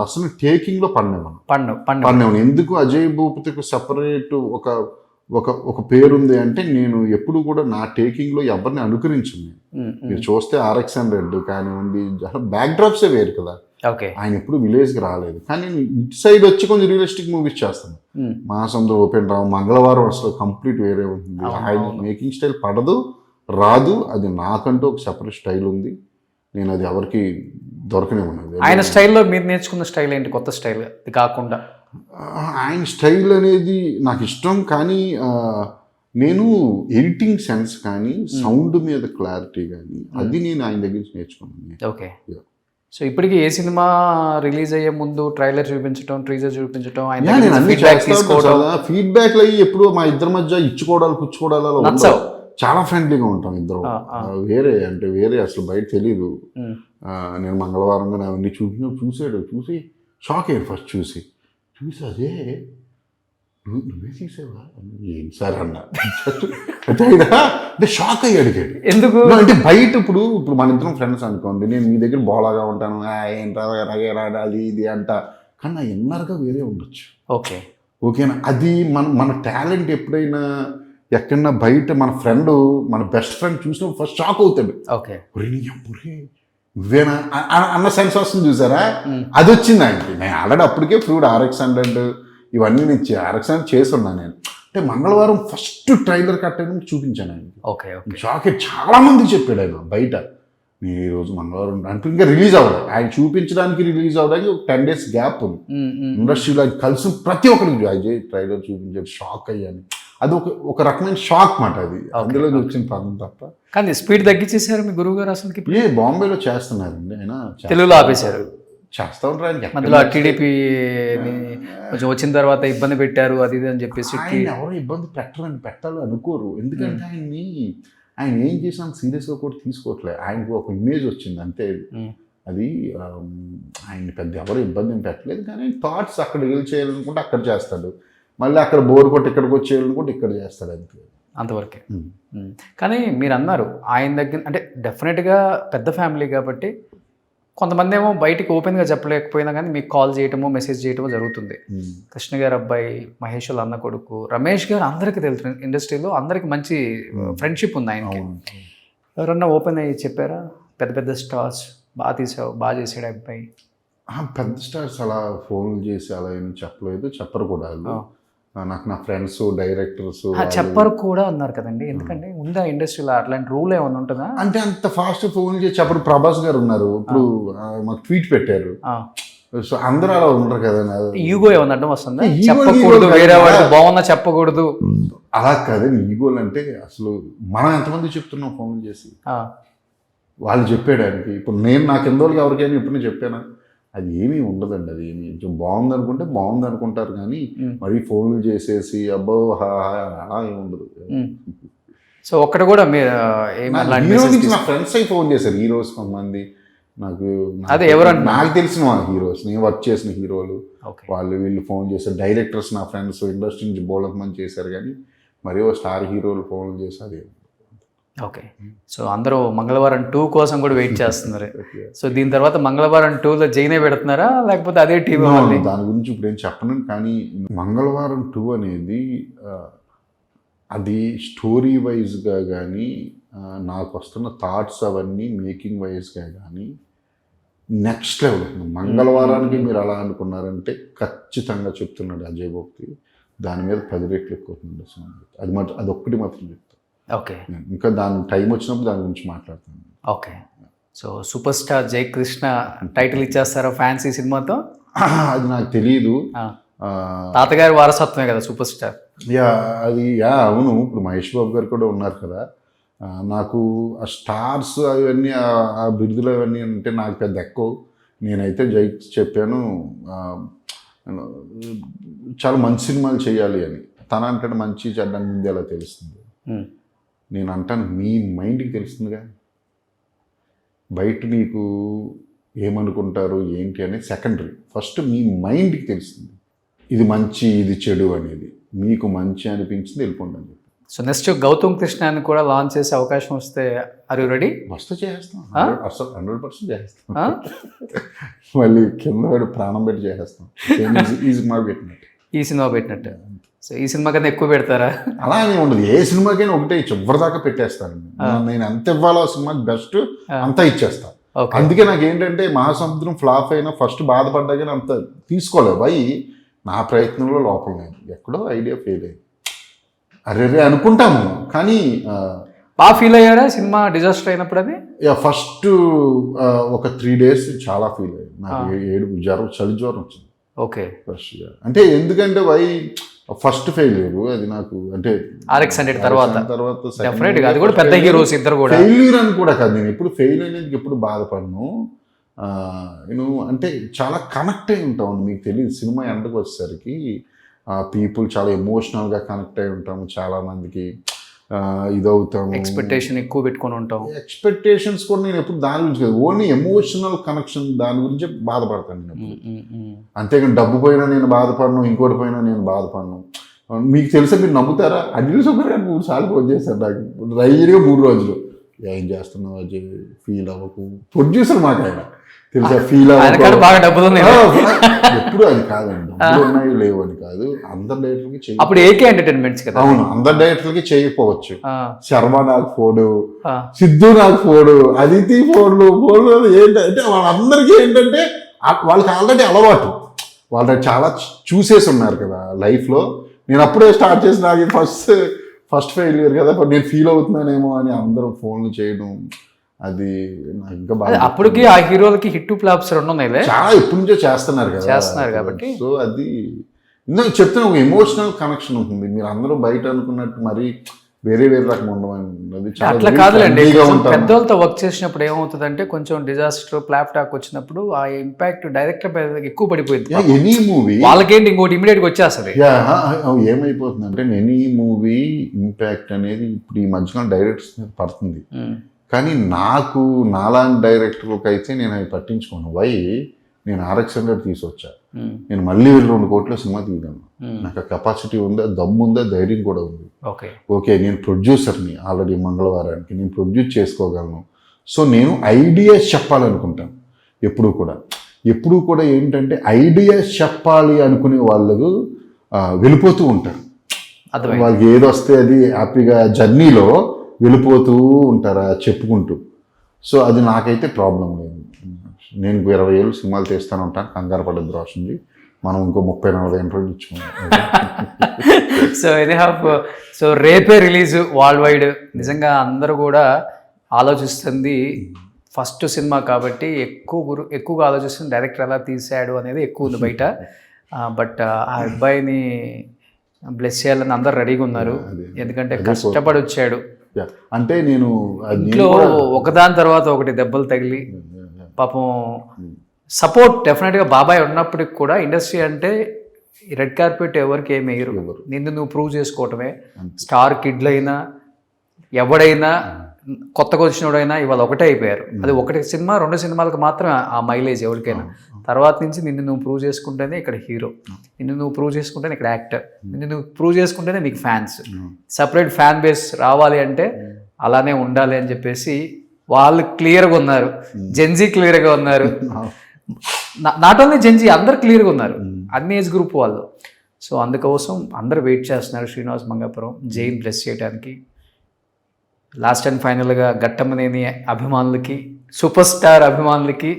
అసలు టేకింగ్ లో పడినాను. ఎందుకు అజయ్ భూపతికి సెపరేట్ ఒక పేరుంది అంటే, నేను ఎప్పుడు కూడా నా టేకింగ్ లో ఎవరిని అనుకరించింది. మీరు చూస్తే RX-100 కానివ్వండి, బ్యాక్ డ్రాప్సే వేరు కదా. ఆయన ఎప్పుడు విలేజ్ కి రాలేదు, కానీ ఇటు సైడ్ వచ్చి కొంచెం రియలిస్టిక్ మూవీస్ చేస్తాను. మాసంలో ఓపెన్ రావు, మంగళవారం అసలు కంప్లీట్ వేరే ఉంటుంది. ఆయన మేకింగ్ స్టైల్ పడదు, రాదు, అది నాకంటూ ఒక సెపరేట్ స్టైల్ ఉంది. నేను అది ఎవరికి దొరకనే ఉన్నది. ఆయన స్టైల్లో మీరు నేర్చుకున్న స్టైల్ ఏంటి, కొత్త స్టైల్ ఇది కాకుండా? ఆయన స్టైల్ అనేది నాకు ఇష్టం, కానీ నేను ఎడిటింగ్ సెన్స్ కానీ సౌండ్ మీద క్లారిటీ కానీ అది నేను ఆయన దగ్గర నుంచి నేర్చుకున్నాను. ఓకే, సో ఇప్పటికి ఏ సినిమా రిలీజ్ అయ్యే ముందు ట్రైలర్ చూపించడం, ట్రీజర్ చూపించడం, ఫీడ్బ్యాక్ అయ్యి ఎప్పుడు మా ఇద్దరి మధ్య ఇచ్చుకోవడాలు పుచ్చుకోవడాలు చాలా ఫ్రెండ్లీగా ఉంటాం ఇద్దరు. వేరే అసలు బయట తెలీదు. నేను మంగళవారంగా అవన్నీ చూసి షాక్ అయ్యాడు. ఫస్ట్ చూసి అదే నువ్వే తీసావా ఏం సార్ అన్న అంటే షాక్ అయ్యి అడిగాడు. ఎందుకు అంటే బయట ఇప్పుడు మన ఇద్దరం ఫ్రెండ్స్ అనుకోండి, నేను మీ దగ్గర బోలాగా ఉంటాను, ఏంట్రా అది ఇది అంట, కానీ నా ఇన్నర్గా వేరే ఉండొచ్చు. ఓకేనా, అది మన టాలెంట్ ఎప్పుడైనా ఎక్కడన్నా బయట మన ఫ్రెండ్, మన బెస్ట్ ఫ్రెండ్ చూసినప్పుడు ఫస్ట్ షాక్ అవుతాడు. నువ్వేనా అన్న సెన్స్ వస్తుంది చూసారా, అది వచ్చింది ఆయనకి. నేను ఆల్రెడీ అప్పటికే ప్రూవ్డ్ RX-100 ఇవన్నీ నేను RX-100 చేస్తున్నా నేను. అంటే మంగళవారం ఫస్ట్ ట్రైలర్ కట్టడానికి చూపించాను ఆయనకి. షాక్ చాలా మందికి చెప్పాడు ఆయన బయట, నేను ఈరోజు మంగళవారం అంటే ఇంకా రిలీజ్ అవ్వదు. ఆయన చూపించడానికి రిలీజ్ అవ్వడానికి ఒక 10 days గ్యాప్ ఉంది. ఇండస్ట్రీలో కలిసి ప్రతి ఒక్కరికి అజయ్ ట్రైలర్ చూపించాడు, షాక్ అయ్యాను. అది ఒక రకమైన షాక్ మాట, అది అందులో వచ్చిన పదం తప్ప. కానీ స్పీడ్ తగ్గించేశారు మీ గురువు గారు అసలు? బాంబేలో చేస్తున్నారండి ఆయన, తెలుగులో ఆపేశారు. చేస్తా ఉంటారు మధ్యలో టీడీపీ కొంచెం వచ్చిన తర్వాత ఇబ్బంది పెట్టారు అది ఇది అని చెప్పేసి. ఎవరు ఇబ్బంది పెట్టాలి అనుకోరు, ఎందుకంటే ఆయన ఏం చేసినా సీరియస్గా కూడా తీసుకోవట్లేదు. ఆయనకు ఒక ఇమేజ్ వచ్చింది అంతే. అది ఆయన పెద్ద ఎవరు ఇబ్బంది పెట్టలేదు, కానీ థాట్స్ అక్కడ డీల్ చేయాలనుకుంటే అక్కడ చేస్తాడు, మళ్ళీ అక్కడ బోర్ కొట్టి ఇక్కడికి వచ్చేయాలనుకుంటే ఇక్కడ చేస్తాడు, అంతవరకే. కానీ మీరు అన్నారు ఆయన దగ్గర అంటే డెఫినెట్గా పెద్ద ఫ్యామిలీ కాబట్టి కొంతమంది ఏమో బయటికి ఓపెన్గా చెప్పలేకపోయినా కానీ మీకు కాల్ చేయటమో మెసేజ్ చేయటమో జరుగుతుంది. కృష్ణ గారు అబ్బాయి, మహేష్ వాళ్ళ అన్న కొడుకు, రమేష్ గారు అందరికీ తెలుసు, ఇండస్ట్రీలో అందరికి మంచి ఫ్రెండ్షిప్ ఉంది ఆయనకి. ఎవరన్నా ఓపెన్ అయ్యి చెప్పారా, పెద్ద పెద్ద స్టార్స్ బాగా తీసావు, బాగా చేసాడు అబ్బాయి? పెద్ద స్టార్స్ అలా ఫోన్లు చేసి అలా ఏమి చెప్పలేదు, చెప్పరు కూడా. నాకు నా ఫ్రెండ్స్ డైరెక్టర్స్ చెప్పరు కూడా అన్నారు కదండి, ఎందుకంటే ఉందా ఇండస్ట్రీలో అట్లాంటి రూల్ ఏమైనా ఉంటుందా? అంటే అంత ఫాస్ట్ ఫోన్ చేసి చెప్పరు. ప్రభాస్ గారు ఉన్నారు ఇప్పుడు, మాకు ట్వీట్ పెట్టారు. సో అందరూ అలా ఉండరు కదా. ఈగో ఏమన్నా అడ్డం వస్తుందా? చెప్పకూడదు, వేరే వాడికి బాగున్నా చెప్పకూడదు అలా కాదండి. ఈగోలు అంటే అసలు మనం ఎంతమంది చెప్తున్నాం ఫోన్ చేసి వాళ్ళు చెప్పేయడానికి. ఇప్పుడు నేను నాకు ఎందువరకు ఎవరికైనా ఇప్పుడు చెప్పానా? అది ఏమీ ఉండదండి. అది ఏమి బాగుంది అనుకుంటే బాగుంది అనుకుంటారు, కానీ మరీ ఫోన్లు చేసేసి అబ్బో అలా ఏమి ఉండదు. సో ఒక్కటి కూడా మీరు నా ఫ్రెండ్స్ అయి ఫోన్ చేశారు హీరోస్ కొంతమంది. నాకు అదే ఎవరంటే నాకు తెలిసిన హీరోస్, నేను వర్క్ చేసిన హీరోలు వాళ్ళు వీళ్ళు ఫోన్ చేశారు. డైరెక్టర్స్ నా ఫ్రెండ్స్ ఇండస్ట్రీ నుంచి బోలక మంది చేశారు, కానీ మరీ స్టార్ హీరోలు ఫోన్లు చేసి అదే. ఓకే, సో అందరూ మంగళవారం 2 కోసం కూడా వెయిట్ చేస్తున్నారు. సో దీని తర్వాత మంగళవారం 2లో జైనే పెడుతున్నారా, లేకపోతే అదే టీవీ? దాని గురించి ఇప్పుడు ఏం చెప్పను, కానీ మంగళవారం 2 అనేది అది స్టోరీ వైజ్గా కానీ నాకు వస్తున్న థాట్స్ అవన్నీ మేకింగ్ వైజ్గా కానీ నెక్స్ట్ లెవెల్. మంగళవారానికి మీరు అలా అనుకున్నారంటే ఖచ్చితంగా చెప్తున్నాడు అజయ్ భక్తి, దాని మీద 10 రెట్లు ఎక్కువ అవుతుంది. అది ఒక్కటి మాత్రం చెప్తాను. ఓకే, ఇంకా దాని టైం వచ్చినప్పుడు దాని గురించి మాట్లాడతాను. ఓకే, సో సూపర్ స్టార్ జై కృష్ణ టైటిల్ ఇచ్చేస్తారా ఫ్యాన్సీ సినిమాతో? అది నాకు తెలియదు. తాతగారి వారసత్వమే కదా సూపర్ స్టార్. అది అవును. ఇప్పుడు మహేష్ బాబు గారు కూడా ఉన్నారు కదా. నాకు ఆ స్టార్స్ అవన్నీ ఆ బిరుదులు అవన్నీ అంటే నాకు పెద్ద ఎక్కువ. నేనైతే జై చెప్పాను చాలా మంచి సినిమాలు చేయాలి అని. తన అంటే మంచి చెడ్డ ముందు ఎలా తెలుస్తుంది? నేను అంటాను మీ మైండ్కి తెలుస్తుందిగా. బయట నీకు ఏమనుకుంటారు ఏంటి అనేది సెకండరీ. ఫస్ట్ మీ మైండ్కి తెలుస్తుంది ఇది మంచి ఇది చెడు అనేది. మీకు మంచి అనిపించింది వెళ్ళిపోండి అని చెప్పి. సో నెక్స్ట్ గౌతమ్ కృష్ణని కూడా లాంచ్ చేసే అవకాశం వస్తే ఆర్ యు రెడీ? వస్తే చేస్తాం, 100% చేస్తాం. మళ్ళీ కింద వాడు ప్రాణం పెట్టి చేసేస్తాం. ఈ సినిమా పెట్టినట్టు ఈ సినిమా పెట్టినట్టు. సో ఈ సినిమా కన్నా ఎక్కువ పెడతారా? అలా అని ఉండదు. ఏ సినిమాకైనా ఒకటే చివరిదాకా పెట్టేస్తాను. నేను ఎంత ఇవ్వాలో ఆ సినిమాకి బెస్ట్ అంతా ఇచ్చేస్తాను. అందుకే నాకు ఏంటంటే మహాసముద్రం ఫ్లాప్ అయినా ఫస్ట్ బాధపడ్డా కానీ అంత తీసుకోలేదు. అవి నా ప్రయత్నంలో లోపం లేదు, ఎక్కడో ఐడియా ఫెయిల్ అయ్యింది. అరే అనుకుంటాము కానీ బాగా ఫీల్ అయ్యారా సినిమా డిజాస్టర్ అయినప్పుడు? అది ఫస్ట్ ఒక 3 days చాలా ఫీల్ అయ్యాను. నాకు జ్వరం, చలి జ్వరం వచ్చింది. ఓకే, ఫస్ట్ అంటే ఎందుకంటే ఫస్ట్ ఫెయిల్యూర్ అది నాకు. అంటే RX-100 తర్వాత అది కూడా పెద్ద హీరోస్ ఇద్దరు కూడా ఫెయిల్యూర్ అని కూడా కాదు. నేను ఎప్పుడు ఫెయిల్ అయినందుకు ఎప్పుడు బాధపడను. నేను అంటే చాలా కనెక్ట్ అయి ఉంటాను. మీకు తెలియదు సినిమా ఎండకు వచ్చేసరికి పీపుల్ చాలా ఎమోషనల్గా కనెక్ట్ అయి ఉంటాము. చాలామందికి ఇదవుతాము, ఎక్స్పెక్టేషన్ ఎక్కువ పెట్టుకొని ఉంటాం. ఎక్స్పెక్టేషన్స్ కూడా నేను ఎప్పుడు దాని గురించి కాదు, ఓన్లీ ఎమోషనల్ కనెక్షన్ దాని గురించి బాధపడతాను నేను. అంతేగాని డబ్బు పోయినా నేను బాధపడను, ఇంకోటి పోయినా నేను బాధపడను. మీకు తెలిసే మీరు నమ్ముతారా? అడ్మిట్ సూపర్ 3 సార్లు ఫోన్ చేశారు నాకు రైడ్గా 3 రోజులు. ఏం చేస్తున్నావు అజయ్, ఫీల్ అవ్వకు. ప్రొడ్యూసర్ మాట ఆయన తెలుసా, ఫీల్ అవ్వకు. బాగా డబ్బులు ఎప్పుడు అది కాదండి, డబ్బులు ఉన్నాయి లేవు అని కాదు. అందరు డైరెక్టర్కి చేయ, అప్పుడు ఏకే ఎంటర్టైన్మెంట్స్ కదా. అవును, అందరు డైరెక్టర్లకి చేయకపోవచ్చు. శర్మ నాకు ఫోడు, సిద్ధు నాకు ఫోడు, అదితి ఫోన్లు ఏంటంటే వాళ్ళందరికీ ఏంటంటే వాళ్ళకి ఆల్రెడీ అలవాటు. వాళ్ళు చాలా చూసేసి ఉన్నారు కదా లైఫ్లో. నేను అప్పుడే స్టార్ట్ చేసి నాకు ఫస్ట్ ఫెయిల్యూర్ కదా, నేను ఫీల్ అవుతున్నానేమో అని అందరూ ఫోన్లు చేయడం, అది నాకు ఇంకా బాగా. అప్పటికి ఆ హీరోలకి హిట్ ఫ్లాప్స్ 2 ఉన్నాయి, చాలా ఎప్పటి నుంచో చేస్తున్నారు కాబట్టి. సో అది ఇందాక చెప్తున్నా, ఒక ఎమోషనల్ కనెక్షన్ ఉంటుంది. మీరు అందరూ బయట అనుకున్నట్టు మరి వేరే రకం ఉండమని అట్లా కాదులేండి. పెద్దవాళ్ళతో వర్క్ చేసినప్పుడు ఏమవుతుందంటే కొంచెం డిజాస్టర్ ఫ్లాప్ టాక్ వచ్చినప్పుడు ఆ ఇంపాక్ట్ డైరెక్టర్ ఎక్కువ పడిపోయింది. ఎనీ మూవీ వాళ్ళకేంటి ఇంకోటి ఇమీడియట్ గా వచ్చేస్తుంది. ఏమైపోతుంది అంటే ఎనీ మూవీ ఇంపాక్ట్ అనేది ఇప్పుడు ఈ మధ్యకాలం డైరెక్టర్స్ మీద పడుతుంది. కానీ నాకు నాలాంటి డైరెక్టర్లకు అయితే నేను అవి పట్టించుకోను. నేను RX-100 తీసుకొచ్చా, నేను మళ్ళీ వెళ్ళి 2 కోట్ల సినిమా తీయగలను. నాకు ఆ కెపాసిటీ ఉందా, దమ్ము ఉందా, ధైర్యం కూడా ఉంది. ఓకే, నేను ప్రొడ్యూసర్ని ఆల్రెడీ మంగళవారానికి నేను ప్రొడ్యూస్ చేసుకోగలను. సో నేను ఐడియాస్ చెప్పాలనుకుంటాను ఎప్పుడు కూడా ఏంటంటే ఐడియాస్ చెప్పాలి అనుకునే వాళ్ళకు వెళ్ళిపోతూ ఉంటారు. వాళ్ళకి ఏది వస్తే అది హ్యాపీగా జర్నీలో వెళ్ళిపోతూ ఉంటారా చెప్పుకుంటూ. సో అది నాకైతే ప్రాబ్లం లేదు. నేను 20 ఏళ్ళు సినిమాలు తీస్తూనే ఉంటాను, కంగారు పడద్దు రోషన్జీ. మనం ఇంకో 30-40 ఇంటర్వ్యూలు ఇచ్చాము. సో సో రేపే రిలీజ్ వరల్డ్ వైడ్. నిజంగా అందరూ కూడా ఆలోచిస్తుంది ఫస్ట్ సినిమా కాబట్టి ఎక్కువగా ఆలోచిస్తుంది డైరెక్టర్ ఎలా తీసాడు అనేది ఎక్కువ ఉంది బయట. బట్ ఆ అబ్బాయిని బ్లెస్ చేయాలని అందరు రెడీగా ఉన్నారు, ఎందుకంటే కష్టపడి వచ్చాడు. అంటే నేను ఇంట్లో ఒకదాని తర్వాత ఒకటి దెబ్బలు తగిలి పాపం సపోర్ట్ డెఫినెట్గా బాబాయ్ ఉన్నప్పటికి కూడా ఇండస్ట్రీ అంటే రెడ్ కార్పెట్ ఎవరికి ఏమి వేయరు, నిన్ను నువ్వు ప్రూవ్ చేసుకోవటమే. స్టార్ కిడ్లైనా ఎవడైనా కొత్తగా వచ్చినోడైనా ఇవాళ ఒకటే అయిపోయారు. అది ఒకటి సినిమా 2 సినిమాలకు మాత్రం ఆ మైలేజ్ ఎవరికైనా. తర్వాత నుంచి నిన్ను నువ్వు ప్రూవ్ చేసుకుంటేనే ఇక్కడ హీరో, నిన్ను నువ్వు ప్రూవ్ చేసుకుంటేనే ఇక్కడ యాక్టర్, నిన్ను నువ్వు ప్రూవ్ చేసుకుంటేనే నీకు ఫ్యాన్స్. సపరేట్ ఫ్యాన్ బేస్ రావాలి అంటే అలానే ఉండాలి అని చెప్పేసి వాళ్ళు క్లియర్గా ఉన్నారు. జెన్జీ క్లియర్గా ఉన్నారు, నాట్ ఓన్లీ జెన్జీ, అందరు క్లియర్గా ఉన్నారు, అన్ని ఏజ్ గ్రూప్ వాళ్ళు. సో అందుకోసం అందరు వెయిట్ చేస్తున్నారు శ్రీనివాస్ మంగాపురం జైన్ బ్లెస్ చేయడానికి. లాస్ట్ అండ్ ఫైనల్గా ఘట్టమనేని అభిమానులకి, సూపర్ స్టార్ అభిమానులకి,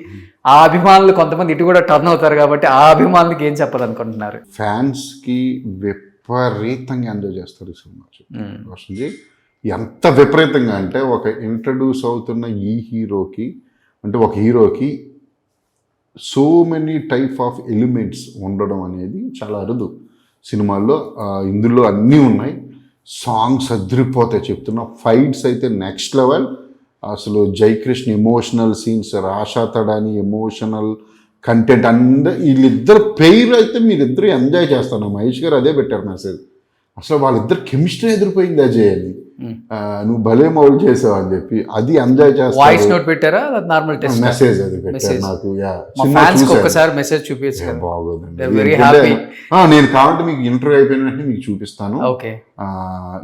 ఆ అభిమానులు కొంతమంది ఇటు కూడా టర్న్ అవుతారు కాబట్టి ఆ అభిమానులకి ఏం చెప్పాలనుకుంటున్నారు? ఫ్యాన్స్కి విపరీతంగా ఎంజాయ్ చేస్తారు ఈ సినిమా. వస్తుంది ఎంత విపరీతంగా అంటే ఒక ఇంట్రడ్యూస్ అవుతున్న ఈ హీరోకి, అంటే ఒక హీరోకి so many type of elements ఉండడం అనేది చాలా అరుదు సినిమాల్లో. ఇందులో అన్నీ ఉన్నాయి. సాంగ్స్ అదిరిపోతాయి చెప్తున్నా. ఫైట్స్ అయితే నెక్స్ట్ లెవెల్. అసలు Jayakrishna emotional scenes, Rasha Thadani emotional content, వీళ్ళిద్దరు పెయిర్ అయితే మీరిద్దరు ఎంజాయ్ చేస్తాను. మహేష్ గారు అదే పెట్టారు మెసేజ్. అసలు వాళ్ళిద్దరు కెమిస్ట్రీ ఎదిరిపోయింది అజయ్ అని, నువ్వు భలే మౌల్ చేసావు అని చెప్పి అది ఎంజాయ్ చేస్తా. వాయిస్ నోట్ పెట్టారా, నార్మల్ టెక్స్ట్ మెసేజ్ అది పెట్టారు నాకు. ఒకసారి మెసేజ్ చూపించారు, బాగుందండి. నేను కావాలంటే మీకు ఇంటర్వ్యూ అయిపోయిన వెంటనే మీకు చూపిస్తాను. ఓకే.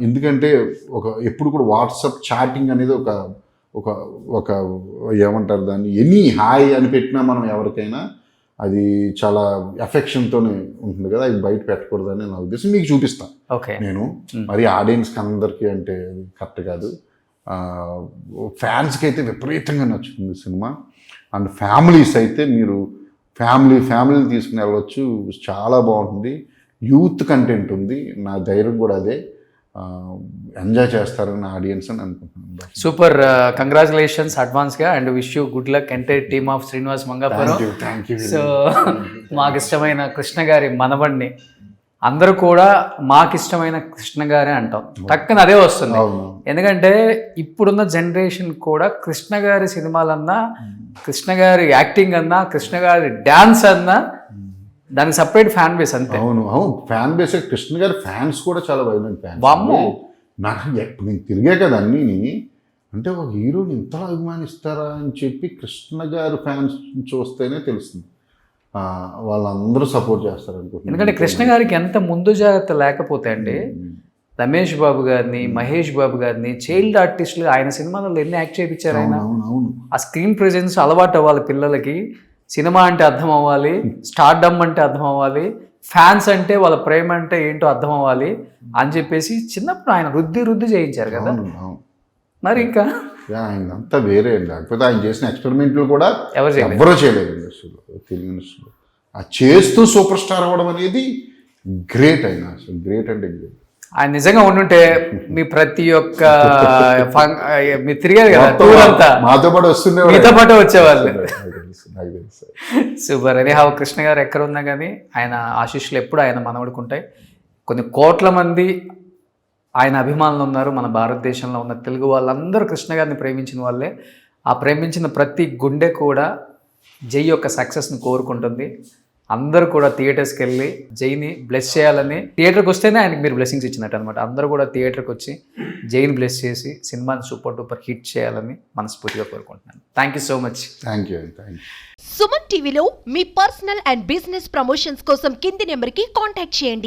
ఎందుకంటే ఎప్పుడు కూడా వాట్సాప్ చాటింగ్ అనేది ఒక ఏమంటారు దాన్ని, ఎనీ హాయ్ అని పెట్టినా మనం ఎవరికైనా అది చాలా ఎఫెక్షన్తోనే ఉంటుంది కదా, అది బయట పెట్టకూడదని నా ఉద్దేశం. మీకు చూపిస్తాను నేను. మరి ఆడియన్స్కి అందరికీ అంటే కరెక్ట్ కాదు. ఫ్యాన్స్కి అయితే విపరీతంగా నచ్చుతుంది సినిమా. అండ్ ఫ్యామిలీస్ అయితే మీరు ఫ్యామిలీ తీసుకుని వెళ్ళవచ్చు, చాలా బాగుంటుంది. యూత్ కంటెంట్ ఉంది, నా ధైర్యం కూడా అదే. ఎంజాయ్ చేస్తారని ఆడియన్స్ అని అనుకుంటున్నాను. సూపర్, కంగ్రాచులేషన్స్ అడ్వాన్స్గా and wish you good luck entire team of Srinivas Mangapuram. So మాకు ఇష్టమైన కృష్ణ గారి మనవడిని అందరూ కూడా మాకు ఇష్టమైన కృష్ణ గారే అంటాం, టక్కున అదే వస్తుంది. ఎందుకంటే ఇప్పుడున్న జనరేషన్ కూడా కృష్ణ గారి సినిమాలన్నా, కృష్ణ గారి యాక్టింగ్ అన్నా, కృష్ణ గారి డ్యాన్స్ అన్నా దానికి సపరేట్ ఫ్యాన్ బేస్ అంతే. అవును ఫ్యాన్ బేస్. కృష్ణ గారి ఫ్యాన్స్ కూడా చాలా వైలెంట్ ఫ్యాన్స్. నాకు నేను తిరిగే కదా అన్నీ, అంటే ఒక హీరోని ఇంతలా అభిమానిస్తారా అని చెప్పి కృష్ణ గారి ఫ్యాన్స్ చూస్తేనే తెలుస్తుంది. వాళ్ళందరూ సపోర్ట్ చేస్తారు అనుకుంటున్నాను. ఎందుకంటే కృష్ణ గారికి ఎంత ముందు జాగ్రత్త లేకపోతే అండి, రమేష్ బాబు గారిని, మహేష్ బాబు గారిని చైల్డ్ ఆర్టిస్టులు ఆయన సినిమాలలో ఎన్ని యాక్ట్ చేయించారు ఆయన. ఆ స్క్రీన్ ప్రెజెన్స్ అలవాటు అవ్వాలి పిల్లలకి. సినిమా అంటే అర్థం అవ్వాలి, స్టార్డమ్ అంటే అర్థం అవ్వాలి, ఫ్యాన్స్ అంటే వాళ్ళ ప్రేమ అంటే ఏంటో అర్థం అవ్వాలి అని చెప్పేసి చిన్నప్పుడు ఆయన రుద్ది చేయించారు కదా. మరి ఇంకా ఆయన అంతా వేరే, లేకపోతే ఆయన చేసిన ఎక్స్పెరిమెంట్లు కూడా ఎవరో చేయలేదు ఇండస్ట్రీలో, తెలుగు ఇండస్ట్రీలో. ఆ చేస్తూ సూపర్ స్టార్ అవ్వడం అనేది గ్రేట్. ఆయన అసలు గ్రేట్ అంటే గ్రేట్. ఆయన నిజంగా ఉండుంటే మీ ప్రతి ఒక్క మీరు తిరిగారు కదా టూర్ అంతా, మాతో పాటు వస్తుండే, మీతో పాటు వచ్చేవాళ్ళు. సూపర్. అని కృష్ణ గారు ఎక్కడ ఉన్నా కానీ ఆయన ఆశీస్సులు ఎప్పుడు ఆయన మనవడుకుంటాయి. కొన్ని కోట్ల మంది ఆయన అభిమానులు ఉన్నారు మన భారతదేశంలో ఉన్న తెలుగు వాళ్ళందరూ కృష్ణ గారిని ప్రేమించిన వాళ్ళే. ఆ ప్రేమించిన ప్రతి గుండె కూడా జై యొక్క సక్సెస్ని కోరుకుంటుంది. అందరూ కూడా థియేటర్స్కి వెళ్ళి జైని బ్లెస్ చేయాలని, థియేటర్కి వస్తేనే ఆయనకి మీరు బ్లెస్సింగ్స్ ఇచ్చినట్టు అనమాట. అందరూ కూడా థియేటర్కి వచ్చి జైని బ్లెస్ చేసి సినిమాని సూపర్ డూపర్ హిట్ చేయాలని మనస్ఫూర్తిగా కోరుకుంటున్నాను. Thank you so much. Thank you. Suman టీవీలో మీ పర్సనల్ అండ్ బిజినెస్ ప్రమోషన్స్ కోసం కింది నెంబర్కి కాంటాక్ట్ చేయండి.